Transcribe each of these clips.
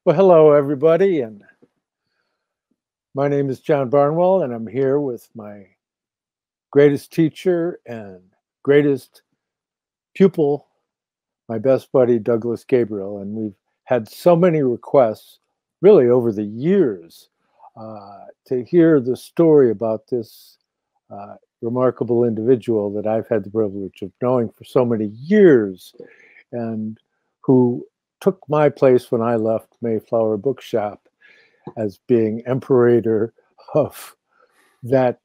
Well, hello, everybody, and my name is John Barnwell, and I'm here with my greatest teacher and greatest pupil, my best buddy, Douglas Gabriel. And we've had so many requests, really over the years, to hear the story about this remarkable individual that I've had the privilege of knowing for so many years and who took my place when I left Mayflower Bookshop as being imperator of that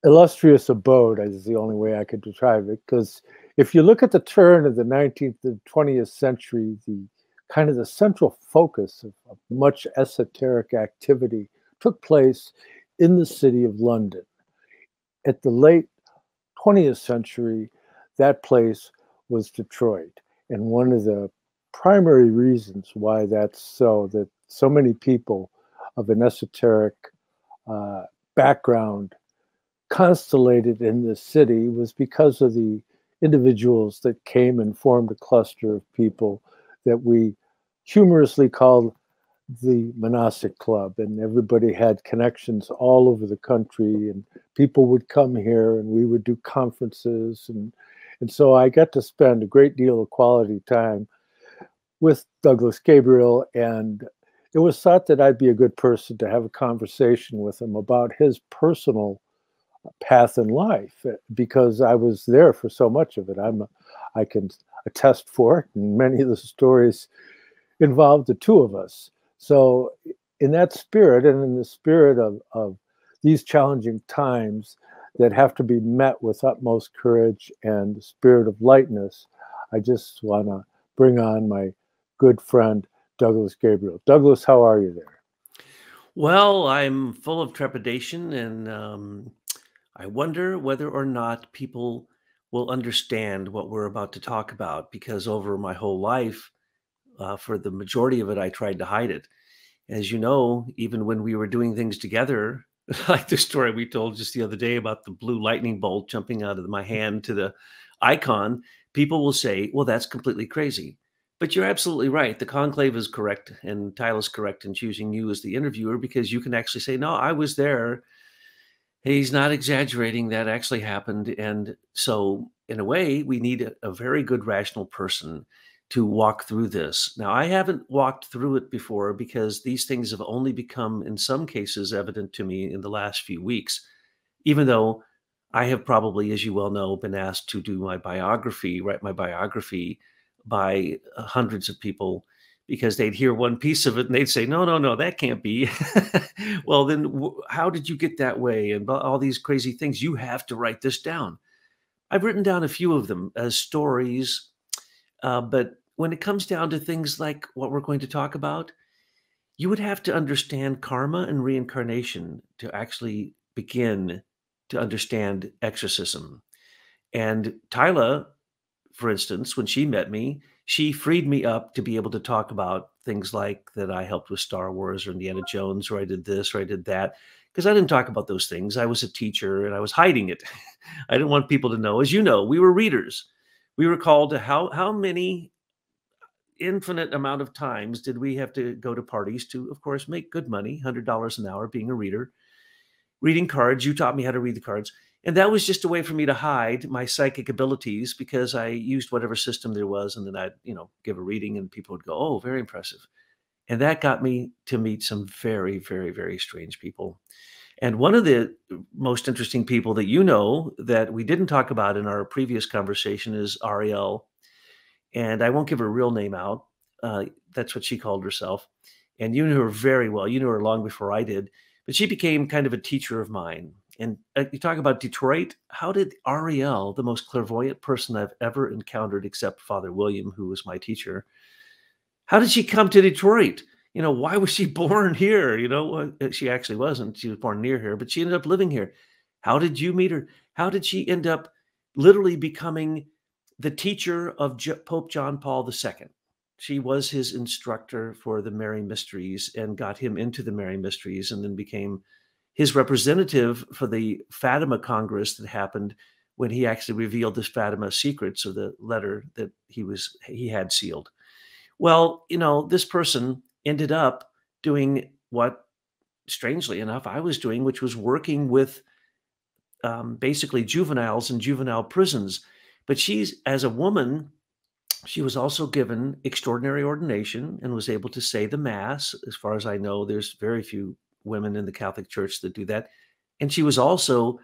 illustrious abode, is the only way I could describe it. Because if you look at the turn of the 19th and 20th century, the kind of the central focus of much esoteric activity took place in the city of London. At the late 20th century, that place was Detroit. And one of the primary reasons why that's so, that so many people of an esoteric background constellated in this city was because of the individuals that came and formed a cluster of people that we humorously called the Monastic Club. And everybody had connections all over the country, and people would come here and we would do conferences. And so I got to spend a great deal of quality time with Douglas Gabriel, and it was thought that I'd be a good person to have a conversation with him about his personal path in life, because I was there for so much of it. I can attest for it, and many of the stories involved the two of us. So in that spirit, and in the spirit of these challenging times that have to be met with utmost courage and the spirit of lightness, I just want to bring on my good friend, Douglas Gabriel. Douglas, how are you there? Well, I'm full of trepidation, and I wonder whether or not people will understand what we're about to talk about, because over my whole life, for the majority of it, I tried to hide it. As you know, even when we were doing things together, like the story we told just the other day about the blue lightning bolt jumping out of my hand to the icon, people will say, well, that's completely crazy. But you're absolutely right. The conclave is correct, and Tyler's correct in choosing you as the interviewer, because you can actually say, no, I was there. He's not exaggerating. That actually happened. And so, in a way, we need a very good rational person to walk through this. Now, I haven't walked through it before because these things have only become, in some cases, evident to me in the last few weeks, even though I have probably, as you well know, been asked to do my biography, write my biography by hundreds of people, because they'd hear one piece of it and they'd say, no, no, no, that can't be. Well, then how did you get that way? And all these crazy things. You have to write this down. I've written down a few of them as stories, but when it comes down to things like what we're going to talk about, you would have to understand karma and reincarnation to actually begin to understand exorcism. And Tyla, for instance, when she met me, she freed me up to be able to talk about things like that I helped with Star Wars or Indiana Jones, or I did this or I did that, because I didn't talk about those things. I was a teacher and I was hiding it. I didn't want people to know. As you know, we were readers. We were called to how many infinite amount of times did we have to go to parties to, of course, make good money, $100 an hour being a reader, reading cards. You taught me how to read the cards. And that was just a way for me to hide my psychic abilities, because I used whatever system there was. And then I'd, give a reading and people would go, oh, very impressive. And that got me to meet some very, very, very strange people. And one of the most interesting people that you know that we didn't talk about in our previous conversation is Ariel. And I won't give her real name out. That's what she called herself. And you knew her very well. You knew her long before I did. But she became kind of a teacher of mine. And you talk about Detroit. How did Ariel, the most clairvoyant person I've ever encountered, except Father William, who was my teacher, how did she come to Detroit? Why was she born here? She actually wasn't. She was born near here, but she ended up living here. How did you meet her? How did she end up literally becoming the teacher of Pope John Paul II? She was his instructor for the Mary Mysteries and got him into the Mary Mysteries, and then became his representative for the Fatima Congress that happened when he actually revealed the Fatima secrets, of the letter that he had sealed. Well, this person ended up doing what, strangely enough, I was doing, which was working with basically juveniles in juvenile prisons. But she's, as a woman, she was also given extraordinary ordination and was able to say the Mass. As far as I know, there's very few women in the Catholic Church that do that. And she was also,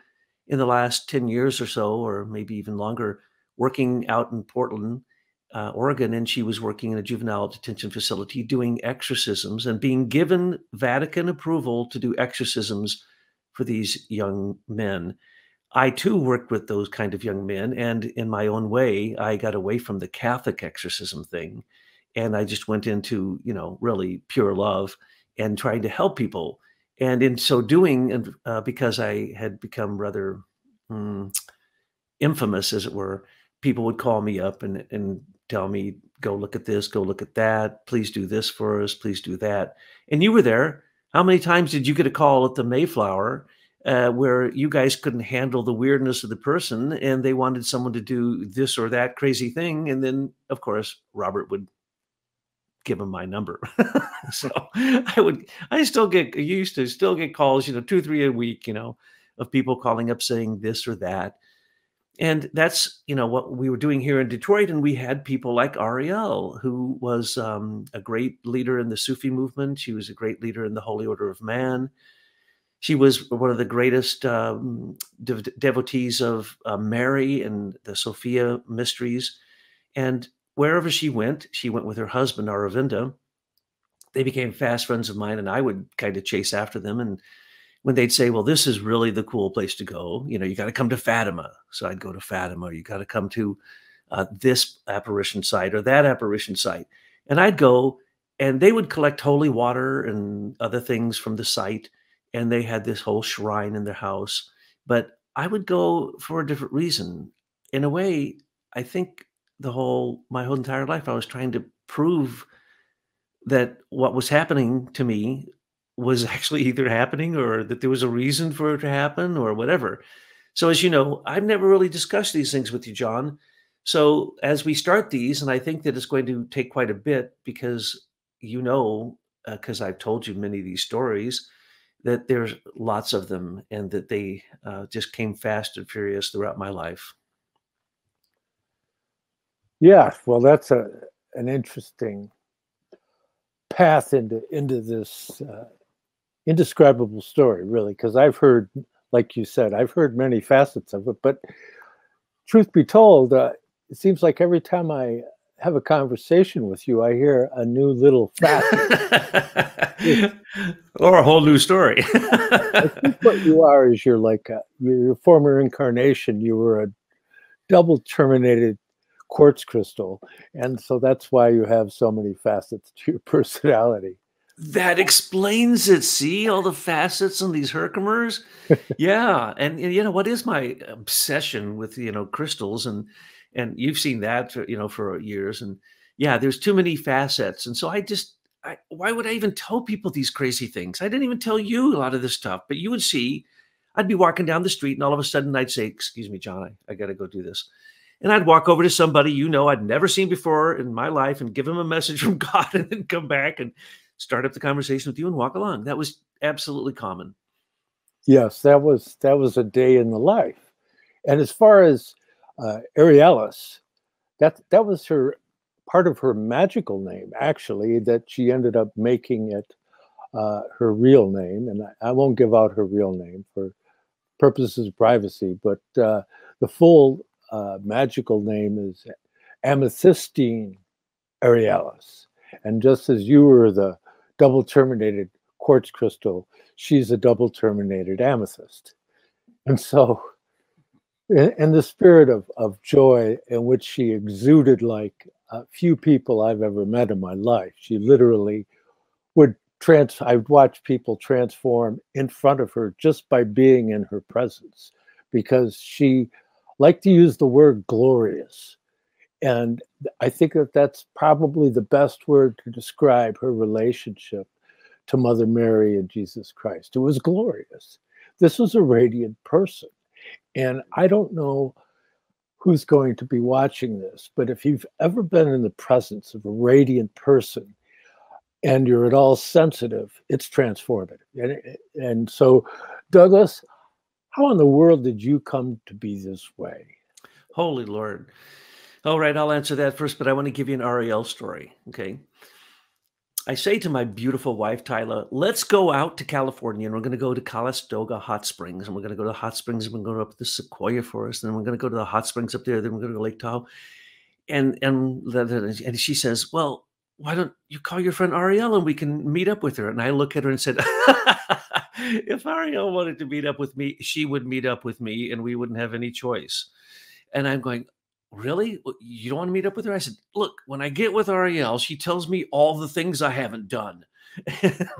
in the last 10 years or so, or maybe even longer, working out in Portland, Oregon, and she was working in a juvenile detention facility doing exorcisms and being given Vatican approval to do exorcisms for these young men. I too worked with those kind of young men, and in my own way, I got away from the Catholic exorcism thing, and I just went into, really pure love and trying to help people. And in so doing, and because I had become rather mm, infamous, as it were, people would call me up and tell me, "Go look at this, go look at that. Please do this for us. Please do that." And you were there. How many times did you get a call at the Mayflower where you guys couldn't handle the weirdness of the person and they wanted someone to do this or that crazy thing? And then, of course, Robert would give him my number. So I used to still get calls, 2, 3 a week, of people calling up saying this or that. And that's, what we were doing here in Detroit. And we had people like Ariel, who was a great leader in the Sufi movement. She was a great leader in the Holy Order of Man. She was one of the greatest devotees of Mary and the Sophia mysteries. And wherever she went with her husband, Aravinda. They became fast friends of mine, and I would kind of chase after them. And when they'd say, "Well, this is really the cool place to go. You got to come to Fatima." So I'd go to Fatima. "You got to come to this apparition site or that apparition site." And I'd go, and they would collect holy water and other things from the site. And they had this whole shrine in their house. But I would go for a different reason. In a way, I think my whole entire life, I was trying to prove that what was happening to me was actually either happening or that there was a reason for it to happen or whatever. So, as you know, I've never really discussed these things with you, John. So, as we start these, and I think that it's going to take quite a bit because because I've told you many of these stories, that there's lots of them and that they just came fast and furious throughout my life. Yeah, well, that's an interesting path into this indescribable story, really, because I've heard, like you said, I've heard many facets of it. But truth be told, it seems like every time I have a conversation with you, I hear a new little facet. Or a whole new story. I think what you are is you're like your former incarnation. You were a double terminated quartz crystal, and so that's why you have so many facets to your personality. That explains it. See all the facets on these Herkimers? Yeah, and what is my obsession with crystals, and you've seen that for years, and yeah, there's too many facets, and so why would I even tell people these crazy things? I didn't even tell you a lot of this stuff, but you would see, I'd be walking down the street, and all of a sudden I'd say, "Excuse me, John, I got to go do this." And I'd walk over to somebody I'd never seen before in my life and give them a message from God and then come back and start up the conversation with you and walk along. That was absolutely common. Yes, that was a day in the life. And as far as Arialis, that was her part of her magical name, actually, that she ended up making it her real name. And I won't give out her real name for purposes of privacy, but the full magical name is Amethystine Arialis. And just as you were the double terminated quartz crystal, she's a double terminated amethyst. And so, in the spirit of joy in which she exuded like few people I've ever met in my life, she literally would I'd watch people transform in front of her just by being in her presence, because she liked to use the word glorious. And I think that's probably the best word to describe her relationship to Mother Mary and Jesus Christ. It was glorious. This was a radiant person. And I don't know who's going to be watching this, but if you've ever been in the presence of a radiant person, and you're at all sensitive, it's transformative. And so, Douglas, how in the world did you come to be this way? Holy Lord. All right, I'll answer that first, but I want to give you an Ariel story. Okay. I say to my beautiful wife, Tyler, let's go out to California and we're going to go to Calistoga Hot Springs. And we're going to go to the hot springs and we're going to go up the Sequoia Forest. And then we're going to go to the hot springs up there. Then we're going to go to Lake Tahoe. And she says, well, why don't you call your friend Ariel and we can meet up with her? And I look at her and said, if Ariel wanted to meet up with me, she would meet up with me and we wouldn't have any choice. And I'm going, really? You don't want to meet up with her? I said, look, when I get with Ariel, she tells me all the things I haven't done,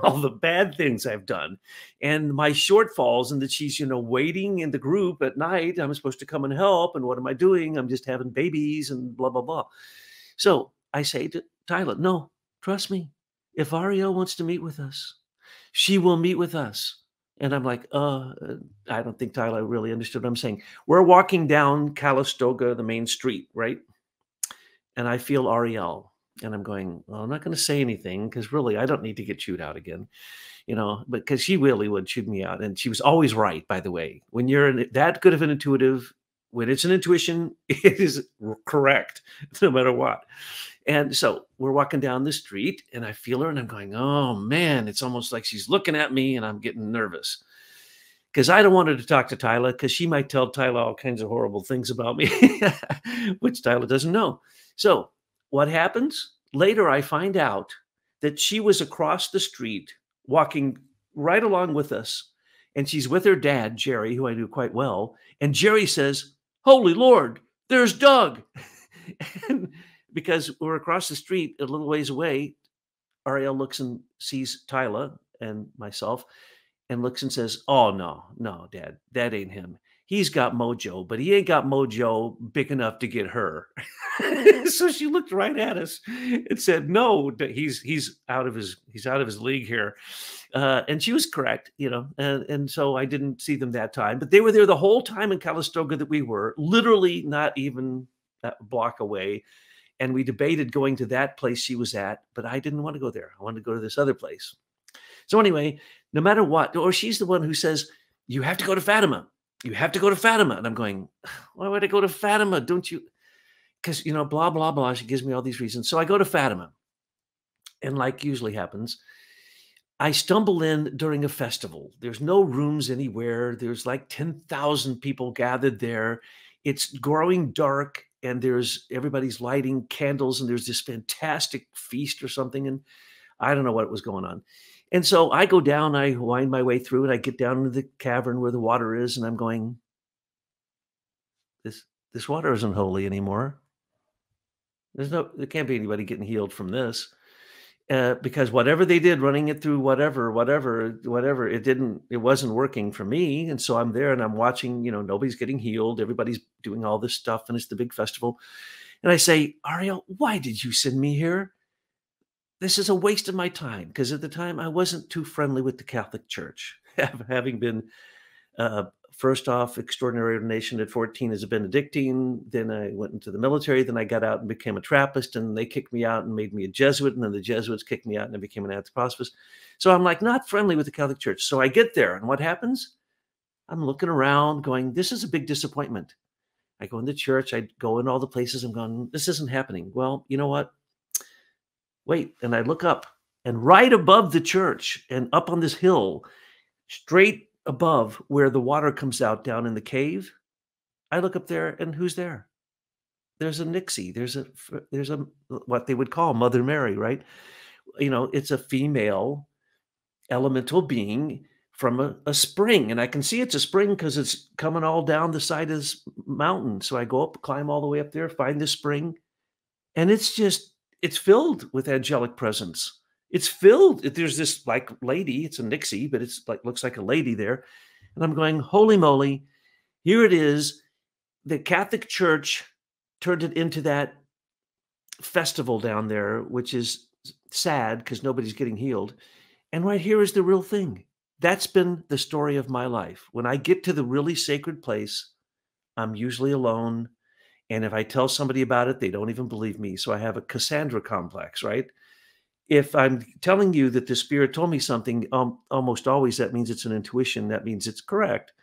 all the bad things I've done, and my shortfalls, and that she's, waiting in the group at night. I'm supposed to come and help. And what am I doing? I'm just having babies and blah, blah, blah. So I say to Tyler, no, trust me. If Ariel wants to meet with us, she will meet with us. And I'm like, I don't think Tyler really understood what I'm saying. We're walking down Calistoga, the main street, right? And I feel Ariel. And I'm going, well, I'm not going to say anything because really I don't need to get chewed out again, but because she really would chew me out. And she was always right, by the way. When you're that good of an intuitive, when it's an intuition, it is correct no matter what. And so we're walking down the street and I feel her and I'm going, oh man, it's almost like she's looking at me and I'm getting nervous because I don't want her to talk to Tyler because she might tell Tyler all kinds of horrible things about me, which Tyler doesn't know. So what happens? Later, I find out that she was across the street walking right along with us. And she's with her dad, Jerry, who I knew quite well. And Jerry says, holy Lord, there's Doug. And because we're across the street a little ways away, Ariel looks and sees Tyler and myself and looks and says, oh, no, Dad, that ain't him. He's got mojo, but he ain't got mojo big enough to get her. So she looked right at us and said, no, he's out of his league here. And she was correct, and so I didn't see them that time, but they were there the whole time in Calistoga that we were, literally not even a block away. And we debated going to that place she was at, but I didn't want to go there. I wanted to go to this other place. So anyway, no matter what, or she's the one who says, you have to go to Fatima. You have to go to Fatima. And I'm going, why would I go to Fatima? Don't you? Because, blah, blah, blah. She gives me all these reasons. So I go to Fatima. And like usually happens, I stumble in during a festival. There's no rooms anywhere. There's like 10,000 people gathered there. It's growing dark. And everybody's lighting candles and there's this fantastic feast or something. And I don't know what was going on. And so I go down, I wind my way through and I get down into the cavern where the water is. And I'm going, this water isn't holy anymore. There can't be anybody getting healed from this. Because whatever they did, running it through whatever, it wasn't working for me. And so I'm there and I'm watching, nobody's getting healed. Everybody's doing all this stuff and it's the big festival. And I say, Ariel, why did you send me here? This is a waste of my time. Because at the time I wasn't too friendly with the Catholic Church, having been first off extraordinary ordination at 14 as a Benedictine. Then I went into the military. Then I got out and became a Trappist, and they kicked me out and made me a Jesuit. And then the Jesuits kicked me out and I became an anthroposophist. So I'm like not friendly with the Catholic Church. So I get there and what happens? I'm looking around going, this is a big disappointment. I go into church. I go in all the places. I'm going, this isn't happening. Well, you know what? Wait. And I look up and right above the church and up on this hill, straight above where the water comes out down in the cave, I look up there and who's there? There's a Nixie. There's a what they would call Mother Mary, right? It's a female elemental being from a spring. And I can see it's a spring because it's coming all down the side of this mountain. So I go up, climb all the way up there, find this spring. And it's filled with angelic presence. It's filled. There's this like lady, it's a Nixie, but it's like, looks like a lady there. And I'm going, holy moly, here it is. The Catholic Church turned it into that festival down there, which is sad because nobody's getting healed. And right here is the real thing. That's been the story of my life. When I get to the really sacred place, I'm usually alone. And if I tell somebody about it, they don't even believe me. So I have a Cassandra complex, right? if I'm telling you that the spirit told me something, almost always that means it's an intuition. That means it's correct.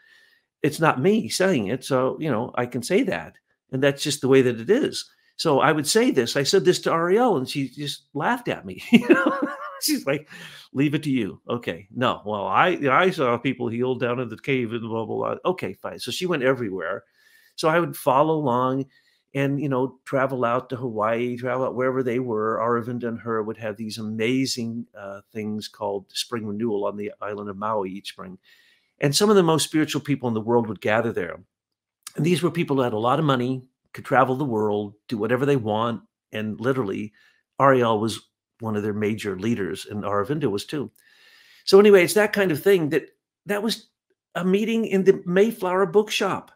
It's not me saying it, so, I can say that, and that's just the way that it is. So I would say this. I said this to Ariel, and she just laughed at me. She's like, "Leave it to you." Okay, no. Well, I saw people healed down in the cave and blah blah blah. Okay, fine. So she went everywhere. So I would follow along, and travel out to Hawaii, travel out wherever they were. Aravinda and her would have these amazing things called spring renewal on the island of Maui each spring. And some of the most spiritual people in the world would gather there. And these were people who had a lot of money, could travel the world, do whatever they want. And literally, Ariel was one of their major leaders, and Aravinda was too. So anyway, it's that kind of thing that was a meeting in the Mayflower bookshop.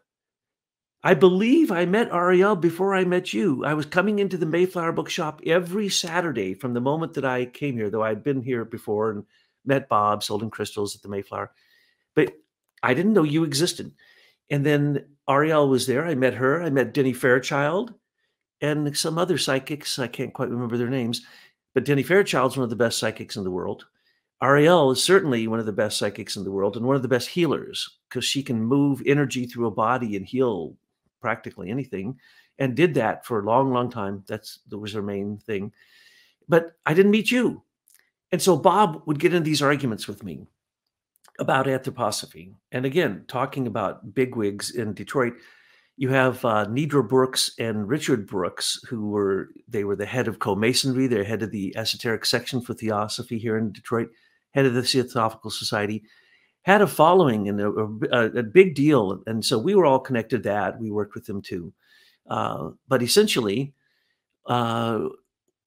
I believe I met Ariel before I met you. I was coming into the Mayflower bookshop every Saturday from the moment that I came here, though I'd been here before and met Bob, sold him crystals at the Mayflower. But I didn't know you existed. And then Ariel was there. I met her. I met Denny Fairchild and some other psychics. I can't quite remember their names. But Denny Fairchild's one of the best psychics in the world. Ariel is certainly one of the best psychics in the world and one of the best healers because she can move energy through a body and heal practically anything, and did that for a long, long time. That was her main thing. But I didn't meet you. And so Bob would get in these arguments with me about anthroposophy. And again, talking about bigwigs in Detroit, you have Nidra Brooks and Richard Brooks, they were the head of co-masonry, they're head of the esoteric section for theosophy here in Detroit, head of the Theosophical Society, had a following and a big deal. And so we were all connected to that. We worked with them too. But essentially, what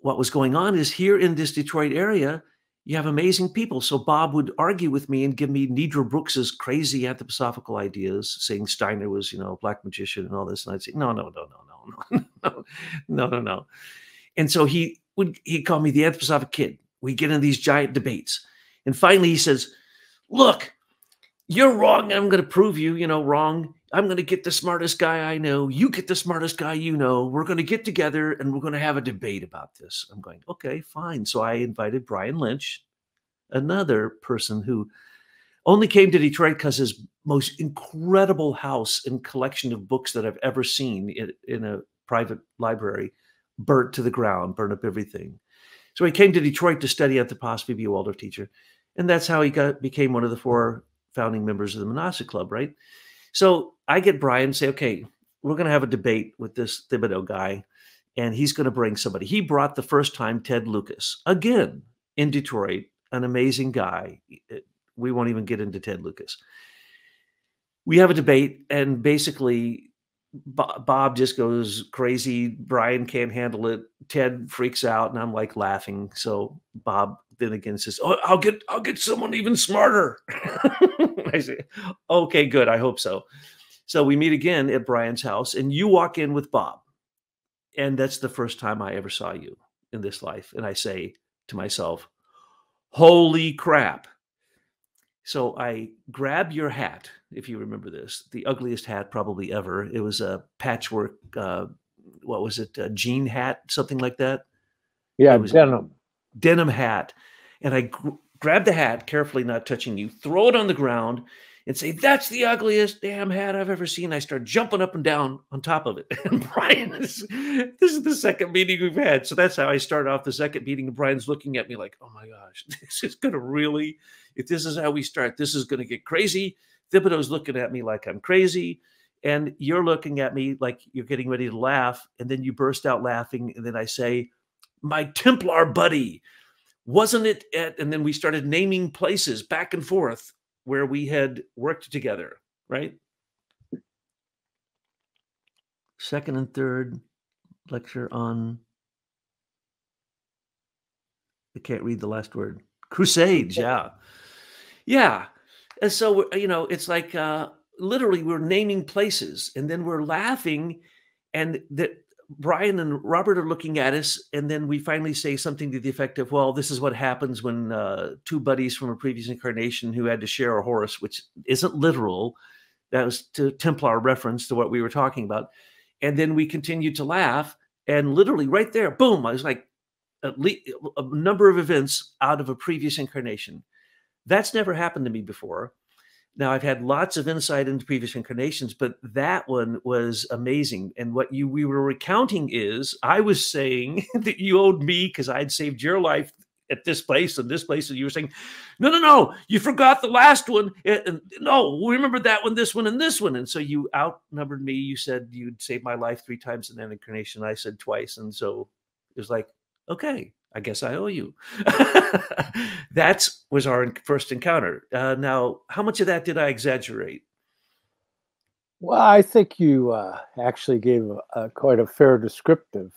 was going on is here in this Detroit area, you have amazing people. So Bob would argue with me and give me Nidra Brooks's crazy anthroposophical ideas, saying Steiner was, a black magician and all this. And I'd say, no, no, no, no, no, no, no, no, no. And so he'd call me the anthroposophic kid. We get in these giant debates. And finally he says, look, you're wrong. I'm going to prove you, wrong. I'm going to get the smartest guy I know. You get the smartest guy you know. We're going to get together and we're going to have a debate about this. I'm going, okay, fine. So I invited Brian Lynch, another person who only came to Detroit because his most incredible house and collection of books that I've ever seen in a private library burnt to the ground, burned up everything. So he came to Detroit to study anthroposophy, be a Waldorf teacher. And that's how he became one of the 4 founding members of the Monastic Club, right? So I get Brian say, okay, we're going to have a debate with this Thibodeau guy, and he's going to bring somebody. He brought the first time Ted Lucas, again, in Detroit, an amazing guy. We won't even get into Ted Lucas. We have a debate, and basically Bob just goes crazy. Brian can't handle it. Ted freaks out, and I'm like laughing. So Bob then again says, "Oh, I'll get someone even smarter." I say, "Okay, good. I hope so." So we meet again at Brian's house, and you walk in with Bob, and that's the first time I ever saw you in this life. And I say to myself, "Holy crap!" So I grab your hat, if you remember this, the ugliest hat probably ever. It was a patchwork, what was it, a jean hat, something like that? Yeah, It was denim hat. And I grab the hat, carefully not touching you, throw it on the ground and say, "That's the ugliest damn hat I've ever seen." I start jumping up and down on top of it. And Brian, this is the second meeting we've had. So that's how I start off the second meeting. And Brian's looking at me like, oh my gosh, this is going to really, if this is how we start, this is going to get crazy. Thibodeau's looking at me like I'm crazy. And you're looking at me like you're getting ready to laugh. And then you burst out laughing. And then I say, "My Templar buddy, wasn't it at," and then we started naming places back and forth where we had worked together, right? Second and third lecture on, I can't read the last word. Crusades, yeah. Yeah. And so, it's like literally we're naming places and then we're laughing, and that Brian and Robert are looking at us, and then we finally say something to the effect of, well, this is what happens when 2 buddies from a previous incarnation who had to share a horse, which isn't literal. That was to Templar reference to what we were talking about. And then we continued to laugh, and literally right there, boom, I was like, at least a number of events out of a previous incarnation. That's never happened to me before. Now, I've had lots of insight into previous incarnations, but that one was amazing. And what we were recounting is, I was saying that you owed me because I'd saved your life at this place and this place, and you were saying, no, no, no, you forgot the last one. And no, remember that one, this one, and this one. And so you outnumbered me. You said you'd saved my life 3 times in that incarnation. I said twice. And so it was like, okay, I guess I owe you. That was our first encounter. Now, how much of that did I exaggerate? Well, I think you actually gave quite a fair descriptive.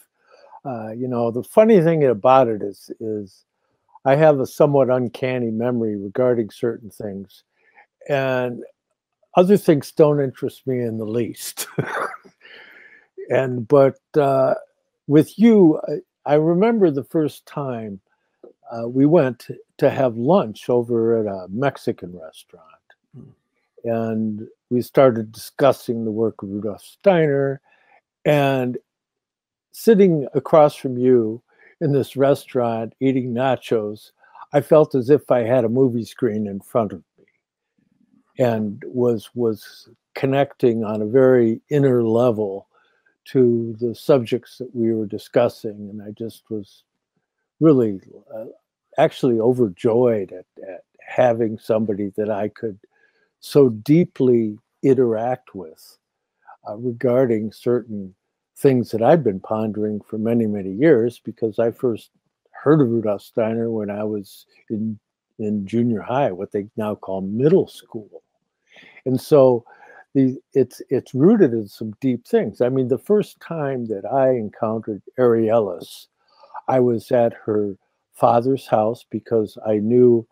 The funny thing about it is I have a somewhat uncanny memory regarding certain things, and other things don't interest me in the least. But with you, I remember the first time we went to have lunch over at a Mexican restaurant. And we started discussing the work of Rudolf Steiner. And sitting across from you in this restaurant eating nachos, I felt as if I had a movie screen in front of me and was connecting on a very inner level to the subjects that we were discussing. And I just was really actually overjoyed at having somebody that I could so deeply interact with regarding certain things that I've been pondering for many, many years, because I first heard of Rudolf Steiner when I was in junior high, what they now call middle school. And so it's rooted in some deep things. I mean, the first time that I encountered Ariellis, I was at her father's house because I knew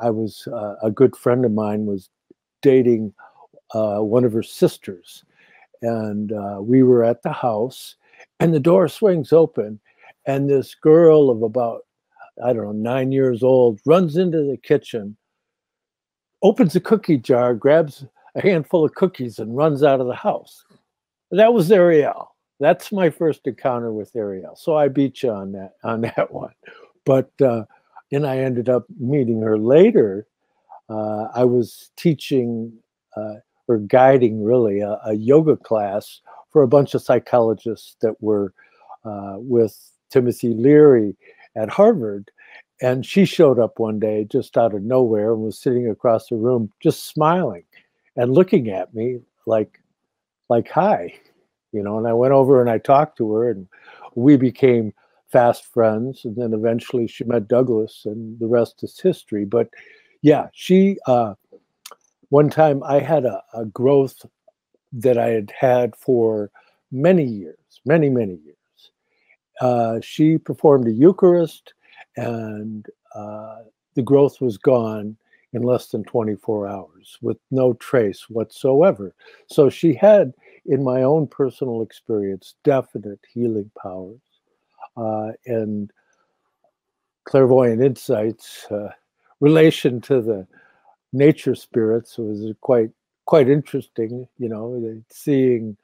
a good friend of mine was dating one of her sisters. And we were at the house, and the door swings open, and this girl of about, I don't know, 9 years old runs into the kitchen, opens a cookie jar, grabs a handful of cookies, and runs out of the house. That was Ariel. That's my first encounter with Ariel. So I beat you on that one. But and I ended up meeting her later. I was teaching or guiding really a yoga class for a bunch of psychologists that were with Timothy Leary at Harvard. And she showed up one day just out of nowhere and was sitting across the room just smiling and looking at me like hi, and I went over and I talked to her, and we became fast friends. And then eventually she met Douglas, and the rest is history. But yeah, she one time I had a growth that I had for many years, many years. She performed a Eucharist, and the growth was gone in less than 24 hours with no trace whatsoever. So she had, in my own personal experience, definite healing powers and clairvoyant insights. Relation to the nature spirits was quite interesting, seeing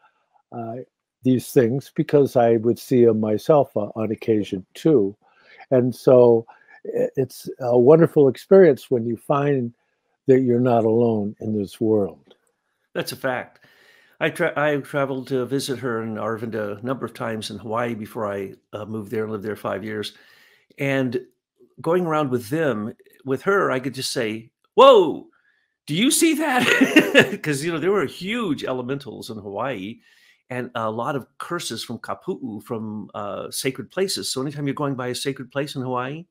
these things, because I would see them myself on occasion too. And so it's a wonderful experience when you find that you're not alone in this world. That's a fact. I traveled to visit her in Arvinda a number of times in Hawaii before I moved there and lived there 5 years. And going around with her, I could just say, whoa, do you see that? Because, there were huge elementals in Hawaii and a lot of curses from kapu'u, from sacred places. So anytime you're going by a sacred place in Hawaii,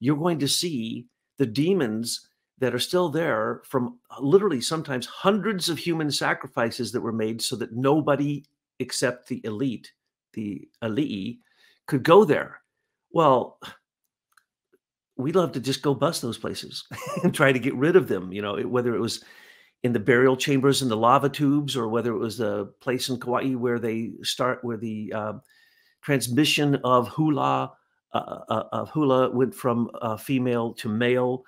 you're going to see the demons that are still there from literally sometimes hundreds of human sacrifices that were made so that nobody except the elite, the ali'i, could go there. Well, we love to just go bust those places and try to get rid of them, whether it was in the burial chambers in the lava tubes, or whether it was the place in Kauai where the transmission of hula went from female to male.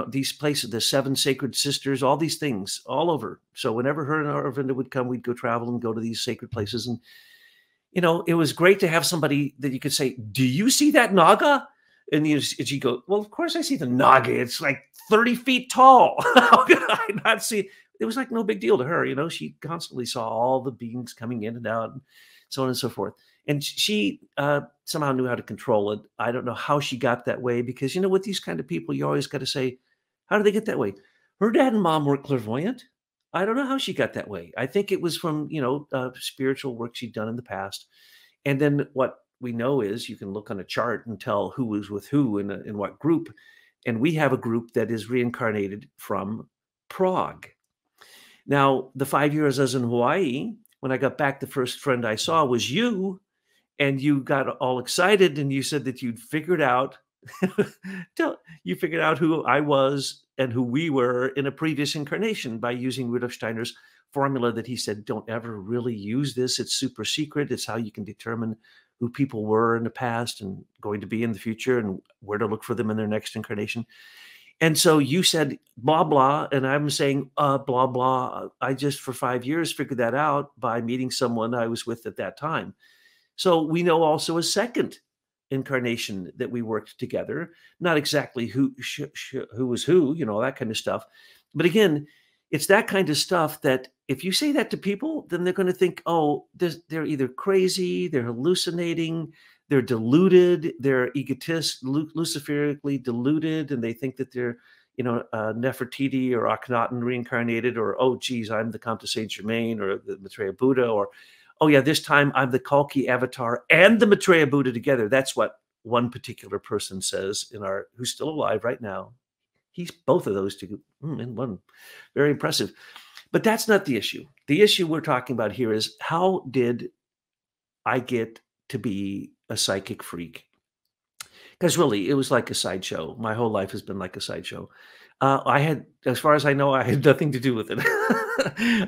These places, the 7 sacred sisters, all these things all over. So whenever her and Aravinda would come, we'd go travel and go to these sacred places. And it was great to have somebody that you could say, "Do you see that naga?" And she'd go, "Well, of course I see the naga. It's like 30 feet tall. How could I not see?" It was like no big deal to her. She constantly saw all the beings coming in and out, and so on and so forth. And she somehow knew how to control it. I don't know how she got that way, because with these kind of people, you always got to say, how did they get that way? Her dad and mom were clairvoyant. I don't know how she got that way. I think it was from spiritual work she'd done in the past. And then what we know is you can look on a chart and tell who was with who in what group. And we have a group that is reincarnated from Prague. Now, the 5 years I was in Hawaii, when I got back, the first friend I saw was you, and you got all excited and you said that you'd figured out you figured out who I was and who we were in a previous incarnation by using Rudolf Steiner's formula that he said, don't ever really use this. It's super secret. It's how you can determine who people were in the past and going to be in the future and where to look for them in their next incarnation. And so you said blah, blah, and I'm saying blah, blah. I just for 5 years figured that out by meeting someone I was with at that time. So we know also a second incarnation that we worked together, not exactly who was who, that kind of stuff. But again, it's that kind of stuff that if you say that to people, then they're going to think, oh, they're either crazy, they're hallucinating, they're deluded, they're luciferically deluded, and they think that they're, Nefertiti or Akhenaten reincarnated, or, oh, geez, I'm the Comte de Saint Germain or the Maitreya Buddha, or, oh, yeah, this time I'm the Kalki avatar and the Maitreya Buddha together. That's what one particular person says who's still alive right now. He's both of those two in one. Very impressive. But that's not the issue. The issue we're talking about here is, how did I get to be a psychic freak? Because really, it was like a sideshow. My whole life has been like a sideshow. As far as I know, I had nothing to do with it.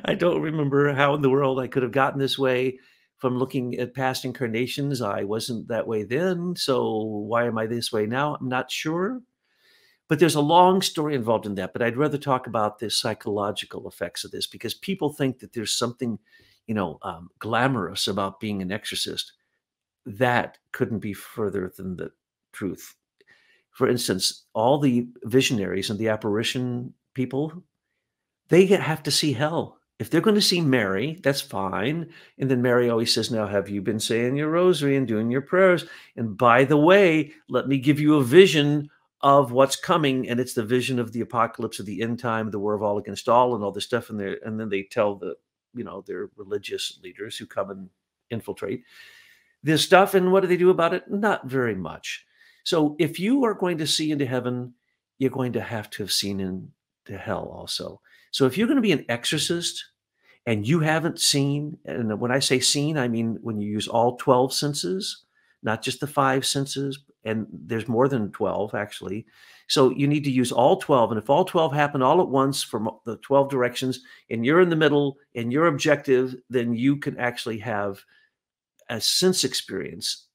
I don't remember how in the world I could have gotten this way from looking at past incarnations. I wasn't that way then. So why am I this way now? I'm not sure. But there's a long story involved in that. But I'd rather talk about the psychological effects of this, because people think that there's something, glamorous about being an exorcist. That couldn't be further than the truth. For instance, all the visionaries and the apparition people, they have to see hell. If they're going to see Mary, that's fine. And then Mary always says, now, have you been saying your rosary and doing your prayers? And by the way, let me give you a vision of what's coming. And it's the vision of the apocalypse of the end time, the war of all against all, and all this stuff. And then they tell their religious leaders who come and infiltrate this stuff. And what do they do about it? Not very much. So if you are going to see into heaven, you're going to have seen into hell also. So if you're going to be an exorcist and you haven't seen, and when I say seen, I mean when you use all 12 senses, not just the 5 senses, and there's more than 12 actually. So you need to use all 12. And if all 12 happen all at once from the 12 directions, and you're in the middle and you're objective, then you can actually have a sense experience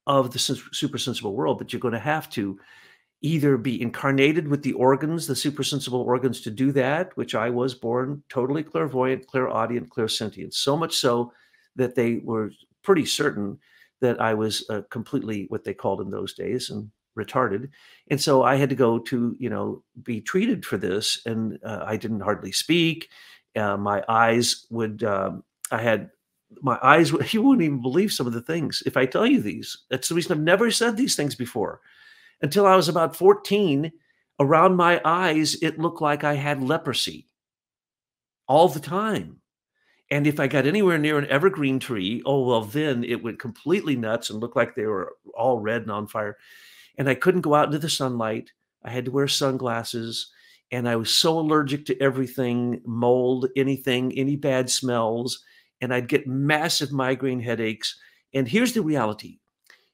of the supersensible world. But you're going to have to either be incarnated with the organs, the supersensible organs, to do that, which I was born totally clairvoyant, clairaudient, clairsentient, so much so that they were pretty certain that I was completely what they called in those days and retarded. And so I had to go to, be treated for this. And I didn't hardly speak. My eyes would, you wouldn't even believe some of the things if I tell you these. That's the reason I've never said these things before. Until I was about 14, around my eyes, it looked like I had leprosy all the time. And if I got anywhere near an evergreen tree, oh, well, then it went completely nuts and looked like they were all red and on fire. And I couldn't go out into the sunlight. I had to wear sunglasses. And I was so allergic to everything, mold, anything, any bad smells. And I'd get massive migraine headaches. And here's the reality.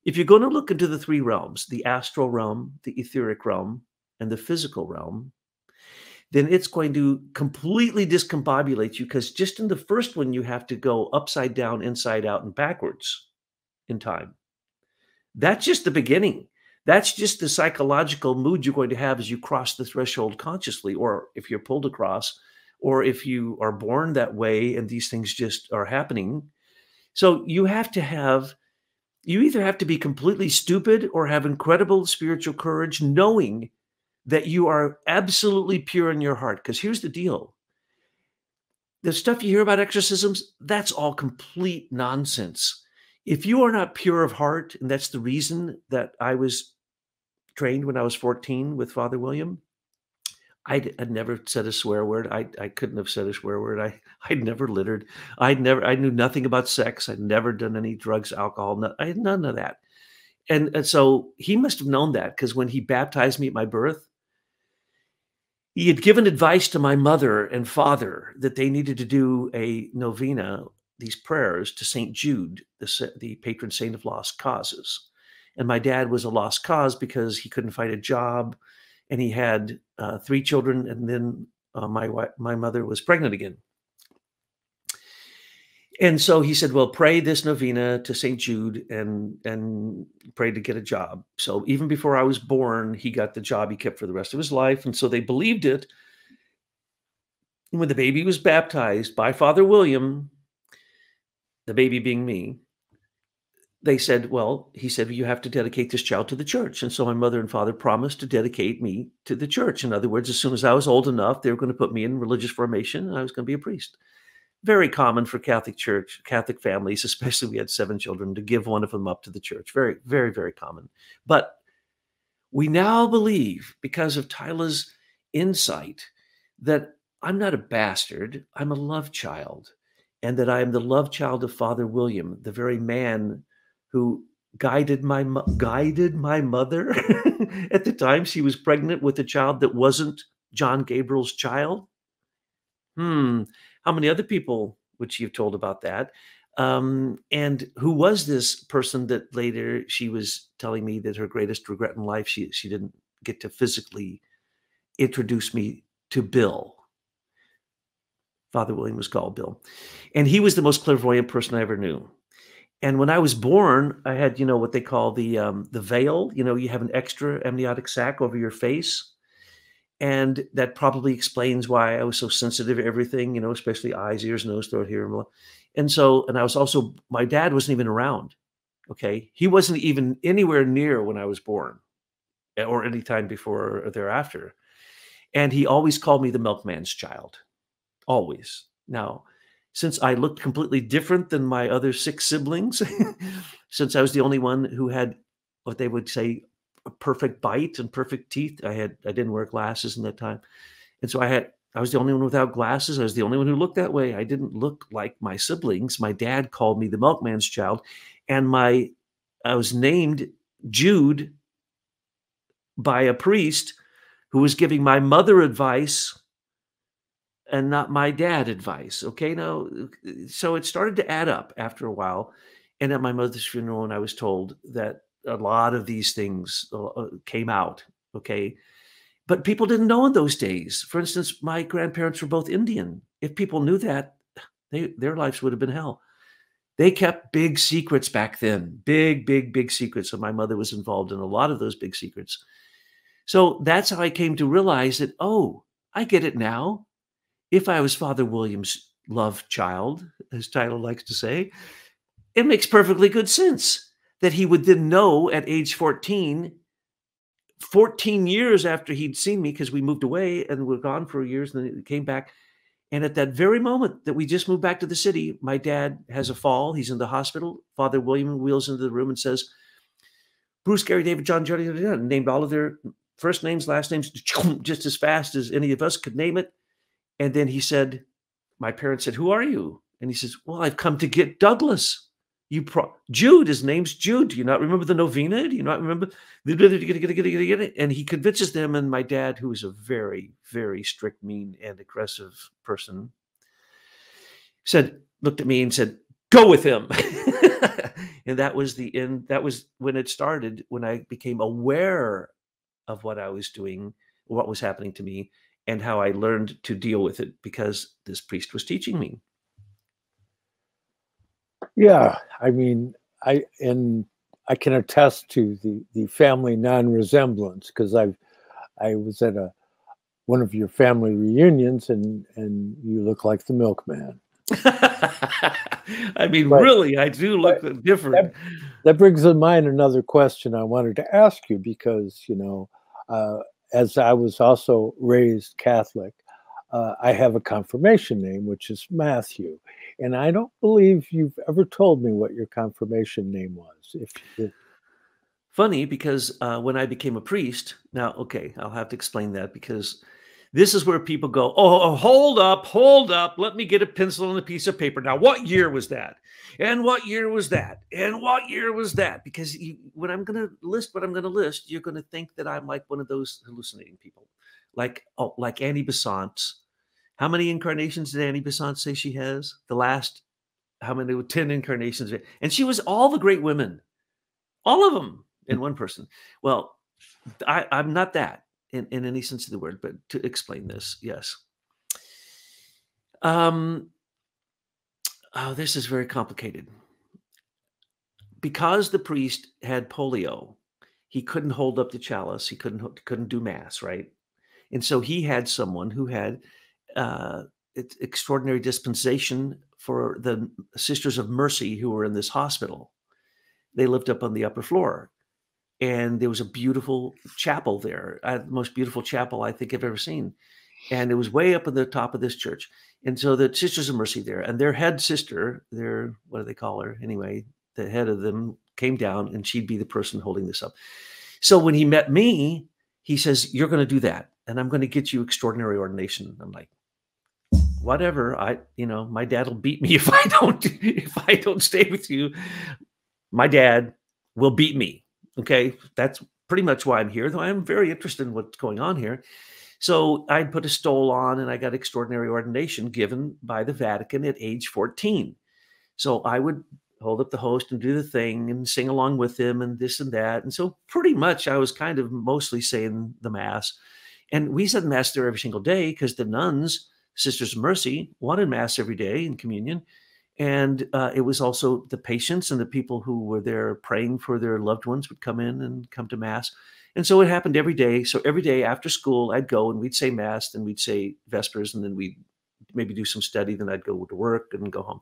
If you're going to look into the 3 realms, the astral realm, the etheric realm, and the physical realm, then it's going to completely discombobulate you, because just in the first one, you have to go upside down, inside out, and backwards in time. That's just the beginning. That's just the psychological mood you're going to have as you cross the threshold consciously, or if you're pulled across, or if you are born that way and these things just are happening. So you either have to be completely stupid or have incredible spiritual courage, knowing that you are absolutely pure in your heart. Because here's the deal. The stuff you hear about exorcisms, that's all complete nonsense. If you are not pure of heart, and that's the reason that I was trained when I was 14 with Father William, I'd never said a swear word. I couldn't have said a swear word. I'd never littered. I knew nothing about sex. I'd never done any drugs, alcohol. I had none of that. And so he must have known that, because when he baptized me at my birth, he had given advice to my mother and father that they needed to do a novena, these prayers to St. Jude, the patron saint of lost causes. And my dad was a lost cause because he couldn't find a job, and he had 3 children, and then my mother was pregnant again. And so he said, well, pray this novena to St. Jude and pray to get a job. So even before I was born, he got the job he kept for the rest of his life. And so they believed it. And when the baby was baptized by Father William, the baby being me, they said, well, he said, you have to dedicate this child to the church. And so my mother and father promised to dedicate me to the church. In other words, as soon as I was old enough, they were going to put me in religious formation, and I was going to be a priest. Very common for Catholic families, especially we had 7 children, to give one of them up to the church. Very, very, very common. But we now believe, because of Tyla's insight, that I'm not a bastard, I'm a love child, and that I am the love child of Father William, the very man who guided my mother at the time she was pregnant with a child that wasn't John Gabriel's child. How many other people would she have told about that? And who was this person that later she was telling me that her greatest regret in life, she didn't get to physically introduce me to Bill. Father William was called Bill. And he was the most clairvoyant person I ever knew. And when I was born, I had, what they call the veil. You have an extra amniotic sac over your face. And that probably explains why I was so sensitive to everything, especially eyes, ears, nose, throat, hearing. And I was also, my dad wasn't even around. Okay. He wasn't even anywhere near when I was born, or any time before or thereafter. And he always called me the milkman's child. Always. Now, since I looked completely different than my other 6 siblings, since I was the only one who had what they would say a perfect bite and perfect teeth. I didn't wear glasses in that time. And so I was the only one without glasses. I was the only one who looked that way. I didn't look like my siblings. My dad called me the milkman's child, and I was named Jude by a priest who was giving my mother advice and not my dad advice. Okay. Now, so it started to add up after a while. And at my mother's funeral, and I was told that a lot of these things came out, okay? But people didn't know in those days. For instance, my grandparents were both Indian. If people knew that, their lives would have been hell. They kept big secrets back then, big, big, big secrets. And my mother was involved in a lot of those big secrets. So that's how I came to realize that, oh, I get it now. If I was Father William's love child, as Tyler likes to say, it makes perfectly good sense that he would then know at age 14 years after he'd seen me, because we moved away and we're gone for years, and then he came back. And at that very moment that we just moved back to the city, my dad has a fall. He's in the hospital. Father William wheels into the room and says, Bruce, Gary, David, John, Jody, named all of their first names, last names, just as fast as any of us could name it. And then he said, my parents said, who are you? And he says, well, I've come to get Douglas. Jude, his name's Jude. Do you not remember the novena? Do you not remember? And he convinces them. And my dad, who is a very, very strict, mean, and aggressive person, looked at me and said, go with him. And that was the end. That was when it started, when I became aware of what I was doing, what was happening to me, and how I learned to deal with it, because this priest was teaching me. Yeah, I mean, I can attest to the family non-resemblance, because I was at one of your family reunions, and you look like the milkman. I mean, But really, I do but look different. that that brings to mind another question I wanted to ask you because, uh, as I was also raised Catholic, I have a confirmation name, which is Matthew. And I don't believe you've ever told me what your confirmation name was. If Funny because, when I became a priest now, okay, I'll have to explain that because this is where people go, "Oh, hold up, let me get a pencil and a piece of paper. Now, what year was that? And what year was that? And what year was that?" Because when I'm gonna list what I'm gonna list, you're gonna think that I'm like one of those hallucinating people. Like Annie Besant. How many incarnations did Annie Besant say she has? The last how many? 10 incarnations, and she was all the great women. All of them in one person. Well, I'm not that in any sense of the word, but to explain this, yes. Um, oh, this is very complicated. Because the priest had polio, he couldn't hold up the chalice. He couldn't do mass, right? And so he had someone who had extraordinary dispensation for the Sisters of Mercy who were in this hospital. They lived up on the upper floor, and there was a beautiful chapel there, the most beautiful chapel I think I've ever seen, and it was way up at the top of this church, and so the Sisters of Mercy there, and their head sister, their what do they call her? Anyway, the head of them came down, and she'd be the person holding this up. So when he met me, he says, "You're gonna do that, and I'm gonna get you extraordinary ordination." I'm like, "Whatever, my dad will beat me if I don't stay with you. My dad will beat me." Okay, that's pretty much why I'm here, though I'm very interested in what's going on here. So I put a stole on and I got extraordinary ordination given by the Vatican at age 14. So I would hold up the host and do the thing and sing along with him and this and that. And so pretty much I was kind of mostly saying the mass. And we said mass there every single day because the nuns, Sisters of Mercy, wanted mass every day in communion. And it was also the patients and the people who were there praying for their loved ones would come in and come to mass. And so it happened every day. So every day after school, I'd go and we'd say mass, then we'd say vespers, and then we'd maybe do some study. Then I'd go to work and go home.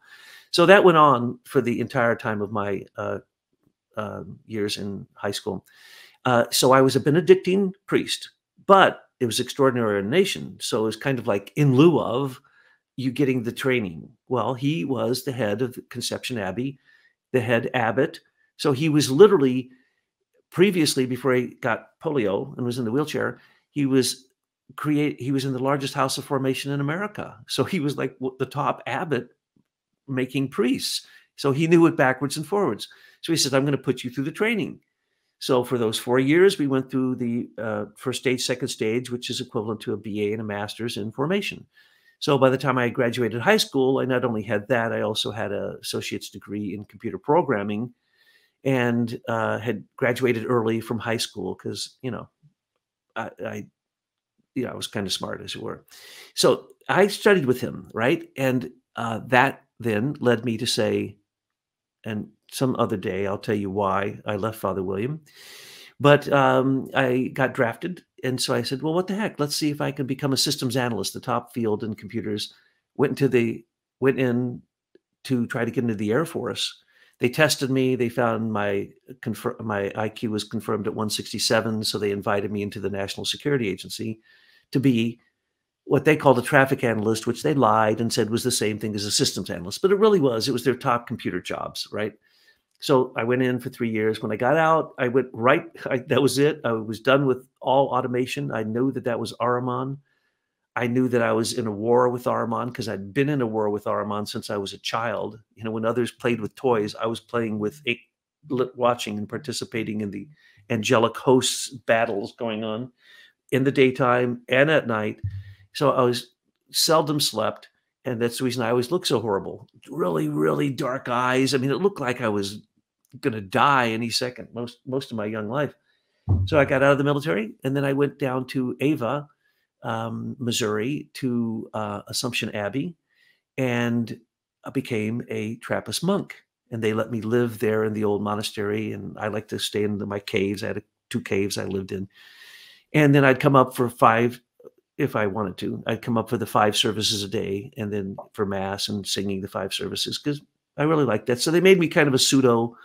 So that went on for the entire time of my years in high school. So I was a Benedictine priest, but it was extraordinary ordination. So it was kind of like in lieu of you getting the training. Well, he was the head of Conception Abbey, the head abbot. So he was literally previously, before he got polio and was in the wheelchair, he was he was in the largest house of formation in America. So he was like the top abbot making priests. So he knew it backwards and forwards. So he said, "I'm going to put you through the training." So for those 4 years, we went through the first stage, second stage, which is equivalent to a BA and a master's in formation. So by the time I graduated high school, I not only had that, I also had an associate's degree in computer programming and had graduated early from high school because, I I was kind of smart, as it were. So I studied with him, right? And that then led me to say, and some other day I'll tell you why I left Father William. But I got drafted, and so I said, "Well, what the heck? Let's see if I can become a systems analyst, the top field in computers." Went in to try to get into the Air Force. They tested me. They found my IQ was confirmed at 167, so they invited me into the National Security Agency to be what they called a traffic analyst, which they lied and said was the same thing as a systems analyst, but it really was. It was their top computer jobs, right? So I went in for 3 years. When I got out, I went right. That was it. I was done with all automation. I knew that that was Ahriman. I knew that I was in a war with Ahriman because I'd been in a war with Ahriman since I was a child. When others played with toys, I was playing with watching and participating in the angelic hosts battles going on in the daytime and at night. So I was seldom slept. And that's the reason I always look so horrible. Really, really dark eyes. I mean, it looked like I was going to die any second, most of my young life. So I got out of the military, and then I went down to Ava, Missouri, to Assumption Abbey, and I became a Trappist monk. And they let me live there in the old monastery, and I like to stay in my caves. I had 2 caves I lived in, and then I'd come up for if I wanted to. I'd come up for the 5 services a day, and then for mass and singing the 5 services, because I really liked that. So they made me kind of a pseudo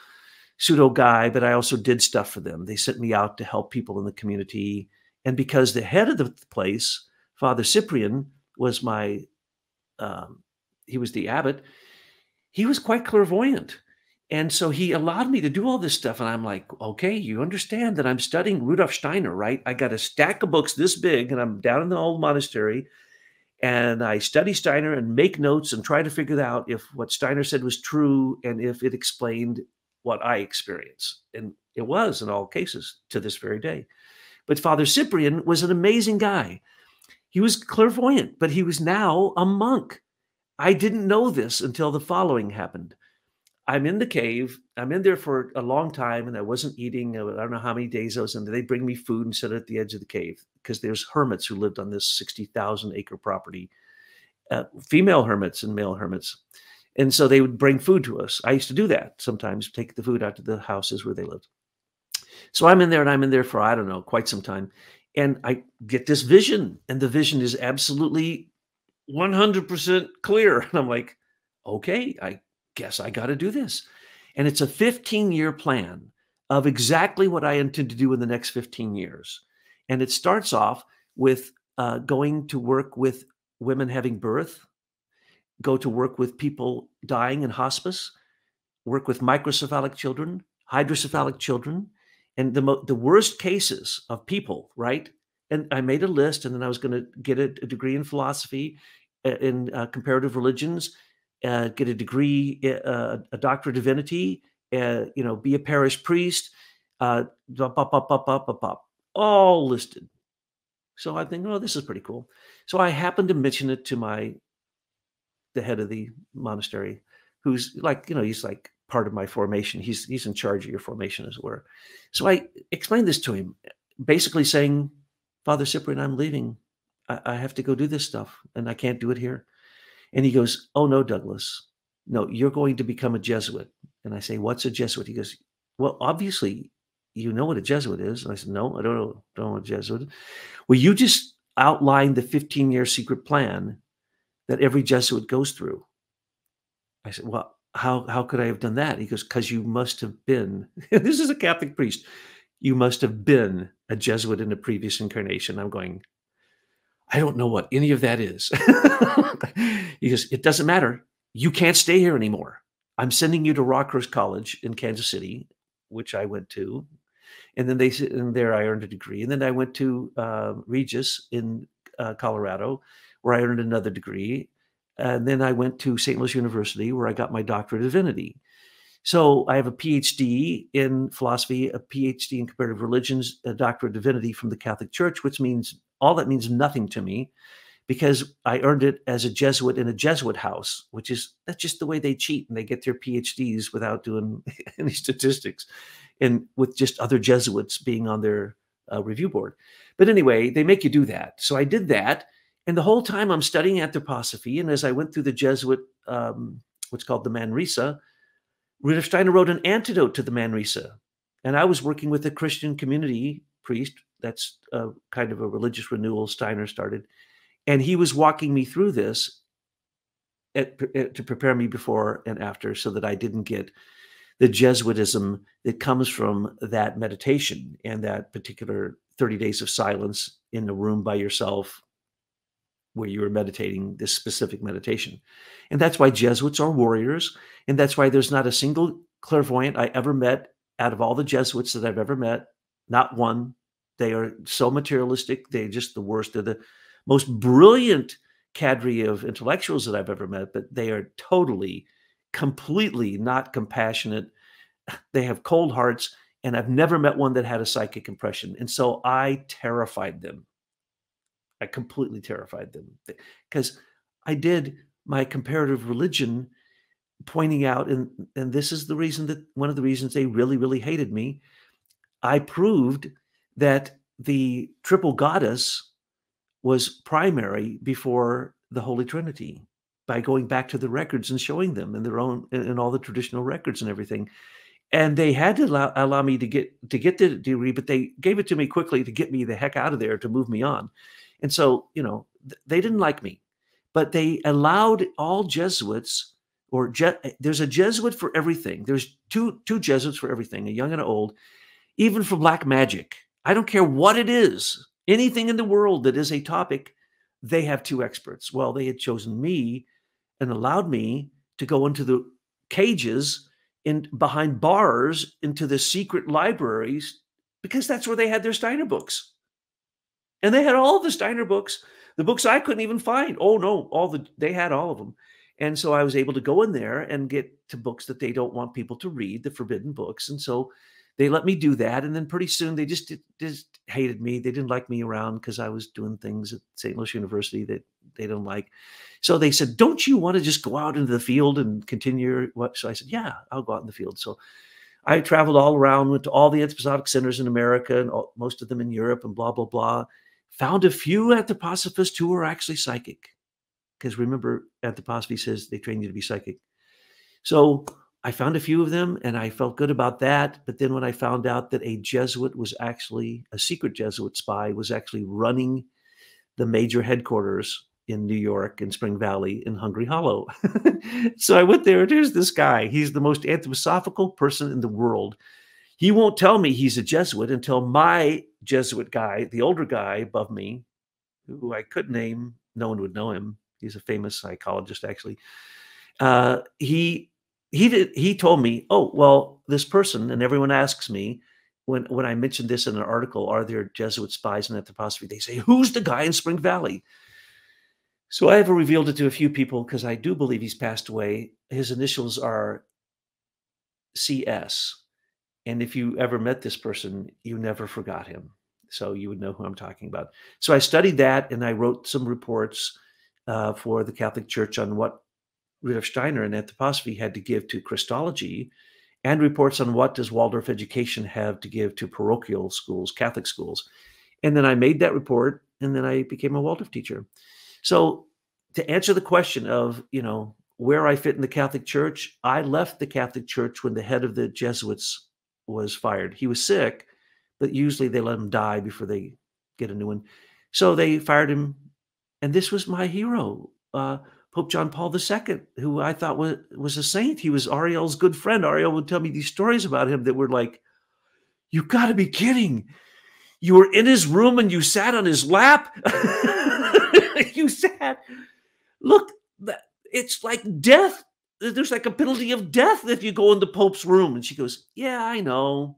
guy, but I also did stuff for them. They sent me out to help people in the community. And because the head of the place, Father Cyprian, was he was the abbot, he was quite clairvoyant. And so he allowed me to do all this stuff. And I'm like, okay, you understand that I'm studying Rudolf Steiner, right? I got a stack of books this big, and I'm down in the old monastery, and I study Steiner and make notes and try to figure out if what Steiner said was true and if it explained what I experience. And it was in all cases to this very day. But Father Cyprian was an amazing guy. He was clairvoyant, but he was now a monk. I didn't know this until the following happened. I'm in the cave. I'm in there for a long time, and I wasn't eating. I don't know how many days I was in there. They bring me food and set it at the edge of the cave, because there's hermits who lived on this 60,000 acre property, female hermits and male hermits. And so they would bring food to us. I used to do that sometimes, take the food out to the houses where they lived. So I'm in there, and I'm in there for, I don't know, quite some time. And I get this vision, and the vision is absolutely 100% clear. And I'm like, okay, I guess I got to do this. And it's a 15-year plan of exactly what I intend to do in the next 15 years. And it starts off with going to work with women having birth, go to work with people dying in hospice, work with microcephalic children, hydrocephalic children, and the worst cases of people, right? And I made a list, and then I was going to get a degree in philosophy, in comparative religions, get a degree, a doctorate of divinity, be a parish priest, all listed. So I think, oh, this is pretty cool. So I happened to mention it to the head of the monastery, who's like, he's like part of my formation. He's in charge of your formation, as it were. So I explained this to him, basically saying, Father Cyprian, I'm leaving. I have to go do this stuff, and I can't do it here. And he goes, oh, no, Douglas, no, you're going to become a Jesuit. And I say, what's a Jesuit? He goes, well, obviously, you know what a Jesuit is. And I said, no, I don't know what a Jesuit is. Well, you just outlined the 15-year secret plan that every Jesuit goes through. I said, well, how could I have done that? He goes, because you must have been, this is a Catholic priest, you must have been a Jesuit in a previous incarnation. I'm going, I don't know what any of that is. He goes, it doesn't matter. You can't stay here anymore. I'm sending you to Rockhurst College in Kansas City, which I went to. And then there I earned a degree. And then I went to Regis in Colorado, where I earned another degree. And then I went to St. Louis University, where I got my doctorate of divinity. So I have a PhD in philosophy, a PhD in comparative religions, a doctorate of divinity from the Catholic Church, which means all that means nothing to me, because I earned it as a Jesuit in a Jesuit house, that's just the way they cheat, and they get their PhDs without doing any statistics, and with just other Jesuits being on their review board. But anyway, they make you do that. So I did that, and the whole time I'm studying anthroposophy, and as I went through the Jesuit, what's called the Manresa, Rudolf Steiner wrote an antidote to the Manresa, and I was working with a Christian community priest. That's kind of a religious renewal Steiner started. And he was walking me through this to prepare me before and after, so that I didn't get the Jesuitism that comes from that meditation and that particular 30 days of silence in a room by yourself where you were meditating this specific meditation. And that's why Jesuits are warriors. And that's why there's not a single clairvoyant I ever met out of all the Jesuits that I've ever met, not one. They are so materialistic. They're just the worst. They're the most brilliant cadre of intellectuals that I've ever met, but they are totally, completely not compassionate. They have cold hearts, and I've never met one that had a psychic impression. And so I terrified them. I completely terrified them, because I did my comparative religion pointing out, and this is the reason that one of the reasons they really, really hated me. I proved that the triple goddess was primary before the Holy Trinity by going back to the records and showing them in their own, in all the traditional records and everything. And they had to allow me to get the degree, but they gave it to me quickly to get me the heck out of there, to move me on. And so, they didn't like me, but they allowed all Jesuits or there's a Jesuit for everything. There's two Jesuits for everything, a young and an old, even for black magic. I don't care what it is. Anything in the world that is a topic, they have two experts. Well, they had chosen me and allowed me to go into the cages behind bars into the secret libraries because that's where they had their Steiner books. And they had all the Steiner books, the books I couldn't even find. Oh no, they had all of them. And so I was able to go in there and get to books that they don't want people to read, the forbidden books. And so they let me do that. And then pretty soon they just hated me. They didn't like me around because I was doing things at St. Louis University that they don't like. So they said, don't you want to just go out into the field and continue what? So I said, yeah, I'll go out in the field. So I traveled all around, went to all the anthroposophic centers in America and most of them in Europe and blah, blah, blah. Found a few anthroposophists who were actually psychic. Because remember, anthroposophy says they train you to be psychic. So I found a few of them and I felt good about that. But then when I found out that a Jesuit was actually, a secret Jesuit spy was actually running the major headquarters in New York, in Spring Valley, in Hungry Hollow. So I went there and here's this guy. He's the most anthroposophical person in the world. He won't tell me he's a Jesuit until my Jesuit guy, the older guy above me, who I could name, no one would know him. He's a famous psychologist, actually. He told me, oh, well, this person, and everyone asks me when I mentioned this in an article, are there Jesuit spies in anthroposophy? They say, who's the guy in Spring Valley? So I have revealed it to a few people because I do believe he's passed away. His initials are CS. And if you ever met this person, you never forgot him. So you would know who I'm talking about. So I studied that and I wrote some reports for the Catholic Church on what Rudolf Steiner and anthroposophy had to give to Christology, and reports on what does Waldorf education have to give to parochial schools, Catholic schools. And then I made that report and then I became a Waldorf teacher. So to answer the question of, where I fit in the Catholic Church, I left the Catholic Church when the head of the Jesuits was fired. He was sick, but usually they let him die before they get a new one. So they fired him. And this was my hero, Pope John Paul II, who I thought was a saint. He was Ariel's good friend. Ariel would tell me these stories about him that were like, you got to be kidding. You were in his room and you sat on his lap. You sat. Look, it's like death. There's like a penalty of death if you go in the Pope's room. And she goes, yeah, I know.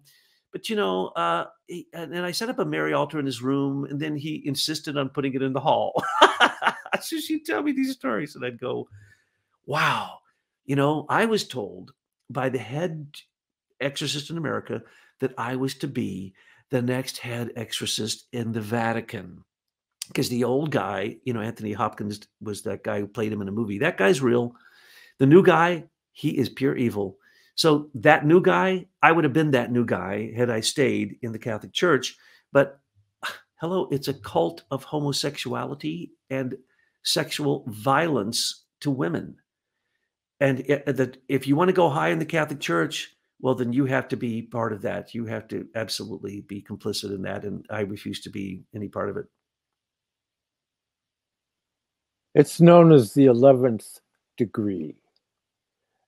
But, and I set up a Mary altar in his room, and then he insisted on putting it in the hall. So she'd tell me these stories, and I'd go, wow. I was told by the head exorcist in America that I was to be the next head exorcist in the Vatican. Because the old guy, Anthony Hopkins was that guy who played him in a movie. That guy's real. The new guy, he is pure evil. So that new guy, I would have been that new guy had I stayed in the Catholic Church. But hello, it's a cult of homosexuality and sexual violence to women. And if you want to go high in the Catholic Church, well, then you have to be part of that. You have to absolutely be complicit in that. And I refuse to be any part of it. It's known as the 11th degree.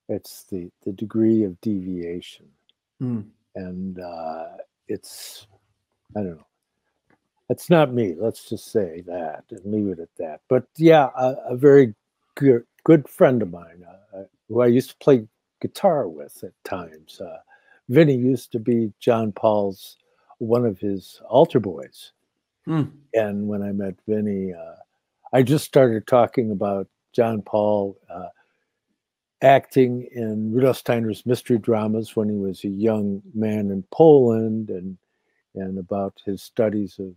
It's the degree of deviation. And it's, I don't know. It's not me. Let's just say that and leave it at that. But yeah, a very good friend of mine who I used to play guitar with at times. Vinny used to be John Paul's, one of his altar boys. And when I met Vinny, I just started talking about John Paul acting in Rudolf Steiner's mystery dramas when he was a young man in Poland, and about his studies of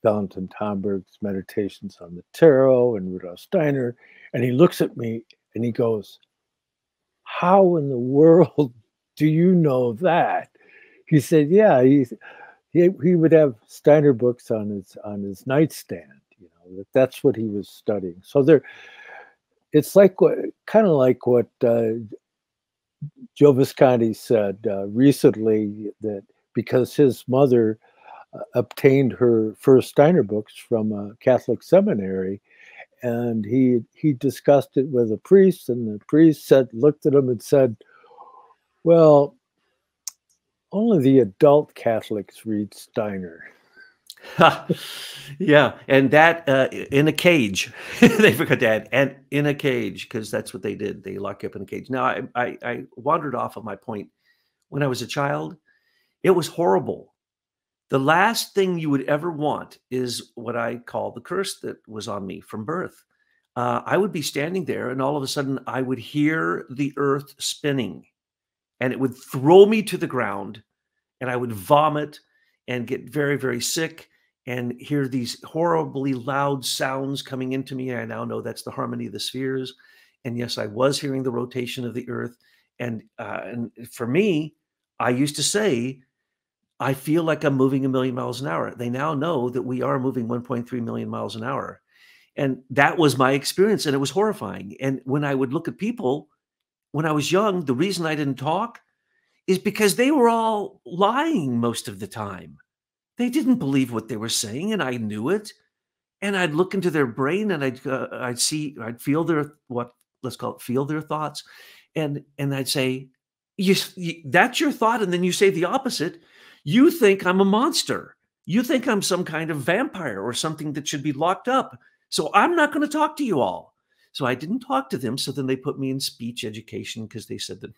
Valentin Tomberg's Meditations on the Tarot and Rudolf Steiner. And he looks at me and he goes, how in the world do you know that? He said, yeah, he would have Steiner books on his nightstand. That's what he was studying. So it's like kind of like what Joe Visconti said recently, that because his mother obtained her first Steiner books from a Catholic seminary, and he discussed it with a priest, and the priest looked at him and said, "Well, only the adult Catholics read Steiner." Yeah, and that in a cage. They forgot that, and in a cage, because that's what they did. They lock you up in a cage. Now, I wandered off of my point. When I was a child, it was horrible. The last thing you would ever want is what I call the curse that was on me from birth. I would be standing there, and all of a sudden, I would hear the earth spinning, and it would throw me to the ground, and I would vomit and get very, very sick and hear these horribly loud sounds coming into me. I now know that's the harmony of the spheres. And yes, I was hearing the rotation of the earth. And for me, I used to say, I feel like I'm moving 1,000,000 miles an hour. They now know that we are moving 1.3 million miles an hour. And that was my experience. And it was horrifying. And when I would look at people when I was young, the reason I didn't talk is because they were all lying most of the time. They didn't believe what they were saying, and I knew it. And I'd look into their brain, and I'd feel their let's call it feel their thoughts, and I'd say, that's your thought," and then you say the opposite. You think I'm a monster. You think I'm some kind of vampire or something that should be locked up. So I'm not going to talk to you all. So I didn't talk to them. So then they put me in speech education because they said that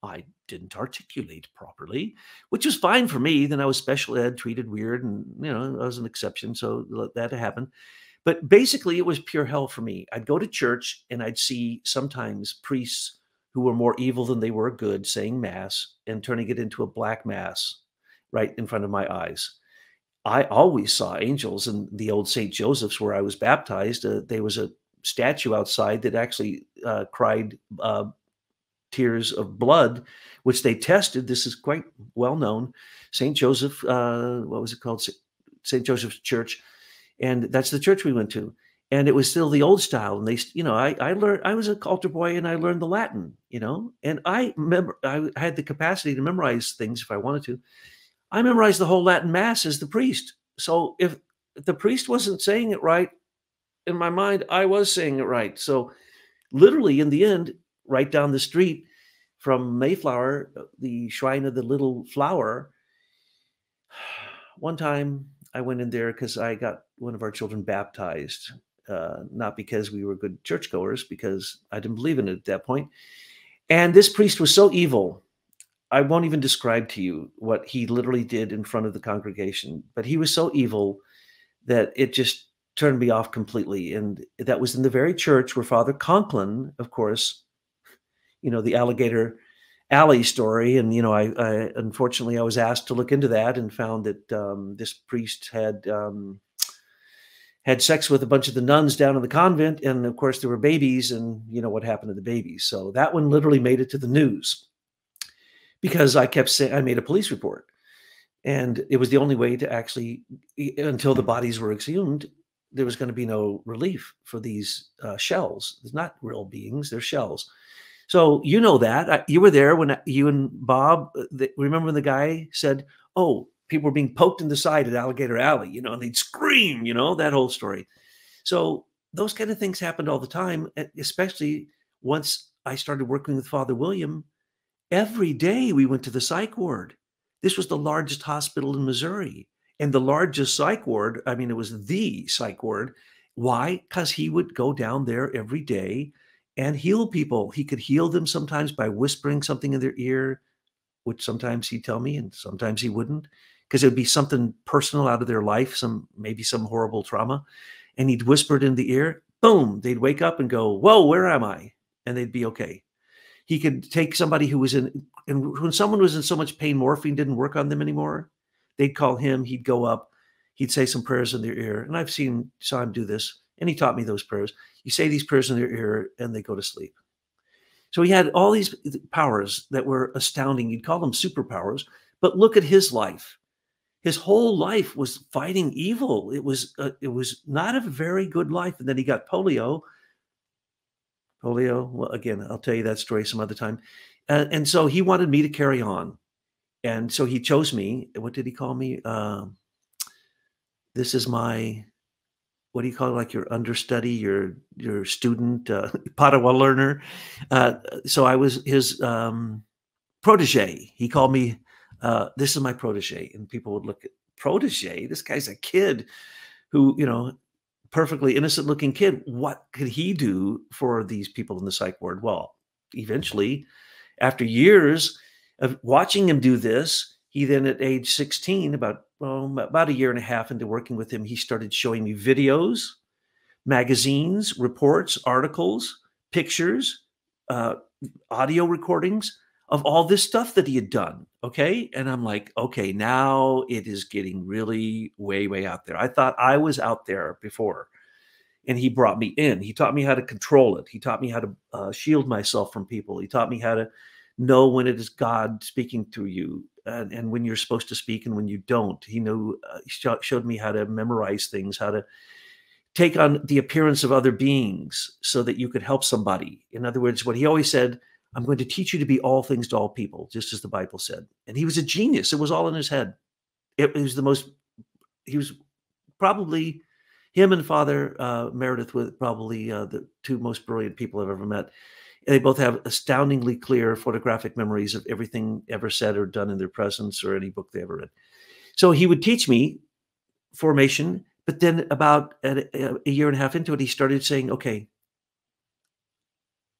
I didn't articulate properly, which was fine for me. Then I was special ed, treated weird, and I was an exception, so that happened. But basically, it was pure hell for me. I'd go to church and I'd see sometimes priests who were more evil than they were good saying mass and turning it into a black mass right in front of my eyes. I always saw angels in the old St. Joseph's where I was baptized. There was a statue outside that actually cried tears of blood, which they tested. This is quite well known. St. Joseph, what was it called? St. Joseph's Church. And that's the church we went to. And it was still the old style. And they, I learned, I was an altar boy and I learned the Latin, and I remember I had the capacity to memorize things if I wanted to. I memorized the whole Latin Mass as the priest. So if the priest wasn't saying it right, in my mind, I was saying it right. So literally in the end, right down the street from Mayflower, the Shrine of the Little Flower, one time I went in there because I got one of our children baptized, not because we were good churchgoers, because I didn't believe in it at that point. And this priest was so evil. I won't even describe to you what he literally did in front of the congregation, but he was so evil that it just turned me off completely. And that was in the very church where Father Conklin, of course, the alligator alley story. And, I unfortunately, I was asked to look into that and found that this priest had sex with a bunch of the nuns down in the convent. And of course, there were babies, and what happened to the babies. So that one literally made it to the news because I kept saying, I made a police report. And it was the only way to actually, until the bodies were exhumed, there was going to be no relief for these shells. They're not real beings, they're shells. So that. You were there when you and Bob, remember when the guy said, oh, people were being poked in the side at Alligator Alley, and they'd scream, that whole story. So those kind of things happened all the time, especially once I started working with Father William. Every day we went to the psych ward. This was the largest hospital in Missouri, and the largest psych ward. I mean, it was the psych ward. Why? Because he would go down there every day and heal people. He could heal them sometimes by whispering something in their ear, which sometimes he'd tell me and sometimes he wouldn't, because it would be something personal out of their life, maybe some horrible trauma. And he'd whisper it in the ear, boom, they'd wake up and go, whoa, where am I? And they'd be okay. He could take somebody who was and when someone was in so much pain, morphine didn't work on them anymore. They'd call him, he'd go up, he'd say some prayers in their ear. And saw him do this. And he taught me those prayers. You say these prayers in their ear and they go to sleep. So he had all these powers that were astounding. You'd call them superpowers, but look at his life. His whole life was fighting evil. It was not a very good life. And then he got polio. Well, again, I'll tell you that story some other time. And so he wanted me to carry on. And so he chose me. What did he call me? this is my, what do you call it? Like your understudy, your student, Padawan learner. So I was his protege. He called me, this is my protege. And people would look at protege. This guy's a kid who, perfectly innocent looking kid. What could he do for these people in the psych ward? Well, eventually, after years of watching him do this, he then at age 16, about a year and a half into working with him, he started showing me videos, magazines, reports, articles, pictures, audio recordings of all this stuff that he had done. Okay. And I'm like, okay, now it is getting really way, way out there. I thought I was out there before, and he brought me in. He taught me how to control it. He taught me how to shield myself from people. He taught me how to know when it is God speaking through you, and when you're supposed to speak and when you don't. He showed me how to memorize things, how to take on the appearance of other beings so that you could help somebody. In other words, what he always said, I'm going to teach you to be all things to all people, just as the Bible said. And he was a genius. It was all in his head. He was probably, him and Father Meredith were probably the two most brilliant people I've ever met. And they both have astoundingly clear photographic memories of everything ever said or done in their presence or any book they ever read. So he would teach me formation, but then about a year and a half into it, he started saying, okay,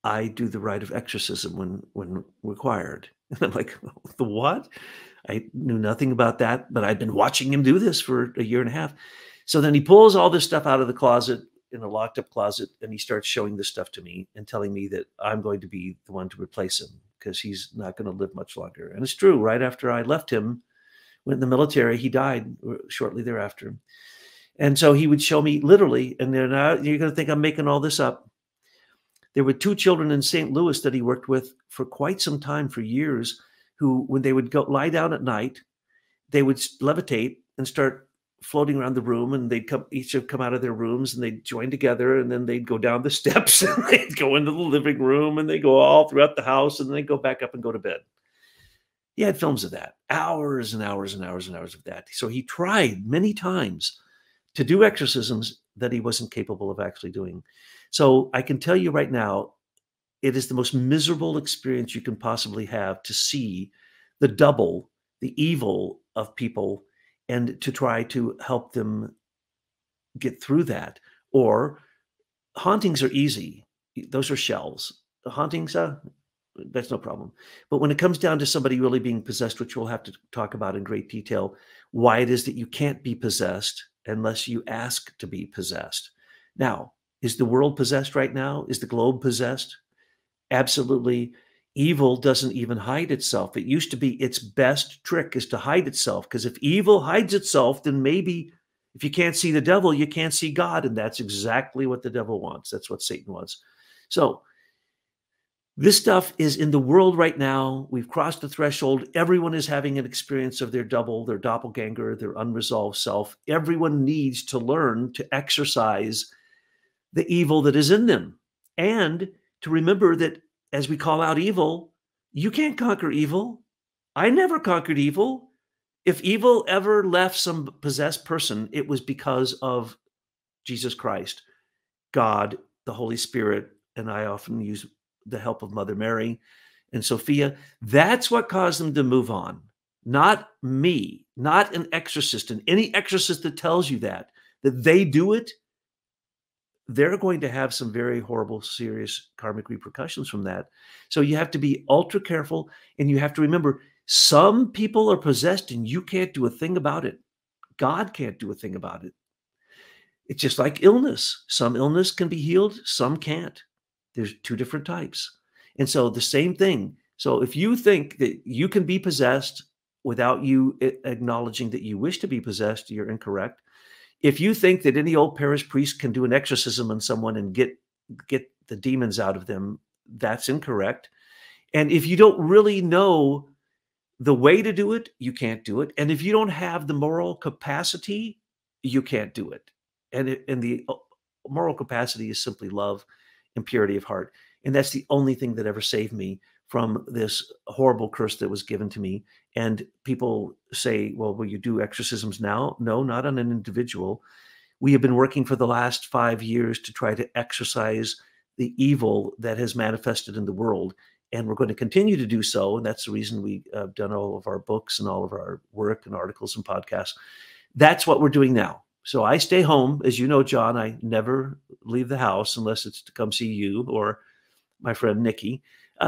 I do the rite of exorcism when required. And I'm like, the what? I knew nothing about that, but I'd been watching him do this for a year and a half. So then he pulls all this stuff out of the closet, in a locked up closet, and he starts showing this stuff to me and telling me that I'm going to be the one to replace him because he's not going to live much longer. And it's true. Right after I left him, went in the military, he died shortly thereafter. And so he would show me literally, and then you're going to think I'm making all this up. There were two children in St. Louis that he worked with for quite some time, for years, who, when they would go lie down at night, they would levitate and start floating around the room, and each have come out of their rooms, and they'd join together, and then they'd go down the steps, and they'd go into the living room, and they go all throughout the house, and then they go back up and go to bed. He had films of that, hours and hours and hours and hours of that. So he tried many times to do exorcisms that he wasn't capable of actually doing. So I can tell you right now, it is the most miserable experience you can possibly have to see the double, the evil of people, and to try to help them get through that. Or hauntings are easy. Those are shells. The hauntings, that's no problem. But when it comes down to somebody really being possessed, which we'll have to talk about in great detail, why it is that you can't be possessed unless you ask to be possessed. Now, is the world possessed right now? Is the globe possessed? Absolutely. Evil doesn't even hide itself. It used to be its best trick is to hide itself, because if evil hides itself, then maybe if you can't see the devil, you can't see God. And that's exactly what the devil wants. That's what Satan wants. So this stuff is in the world right now. We've crossed the threshold. Everyone is having an experience of their double, their doppelganger, their unresolved self. Everyone needs to learn to exorcise the evil that is in them, and to remember that as we call out evil, you can't conquer evil. I never conquered evil. If evil ever left some possessed person, it was because of Jesus Christ, God, the Holy Spirit, and I often use the help of Mother Mary and Sophia. That's what caused them to move on, not me, not an exorcist. And any exorcist that tells you that they do it, they're going to have some very horrible, serious karmic repercussions from that. So you have to be ultra careful, and you have to remember, some people are possessed and you can't do a thing about it. God can't do a thing about it. It's just like illness. Some illness can be healed, some can't. There's two different types. And so the same thing. So if you think that you can be possessed without you acknowledging that you wish to be possessed, you're incorrect. If you think that any old parish priest can do an exorcism on someone and get the demons out of them, that's incorrect. And if you don't really know the way to do it, you can't do it. And if you don't have the moral capacity, you can't do it. And the moral capacity is simply love and purity of heart. And that's the only thing that ever saved me from this horrible curse that was given to me. And people say, well, will you do exorcisms now? No, not on an individual. We have been working for the last 5 years to try to exorcise the evil that has manifested in the world. And we're going to continue to do so. And that's the reason we have done all of our books and all of our work and articles and podcasts. That's what we're doing now. So I stay home. As you know, John, I never leave the house unless it's to come see you or my friend Nikki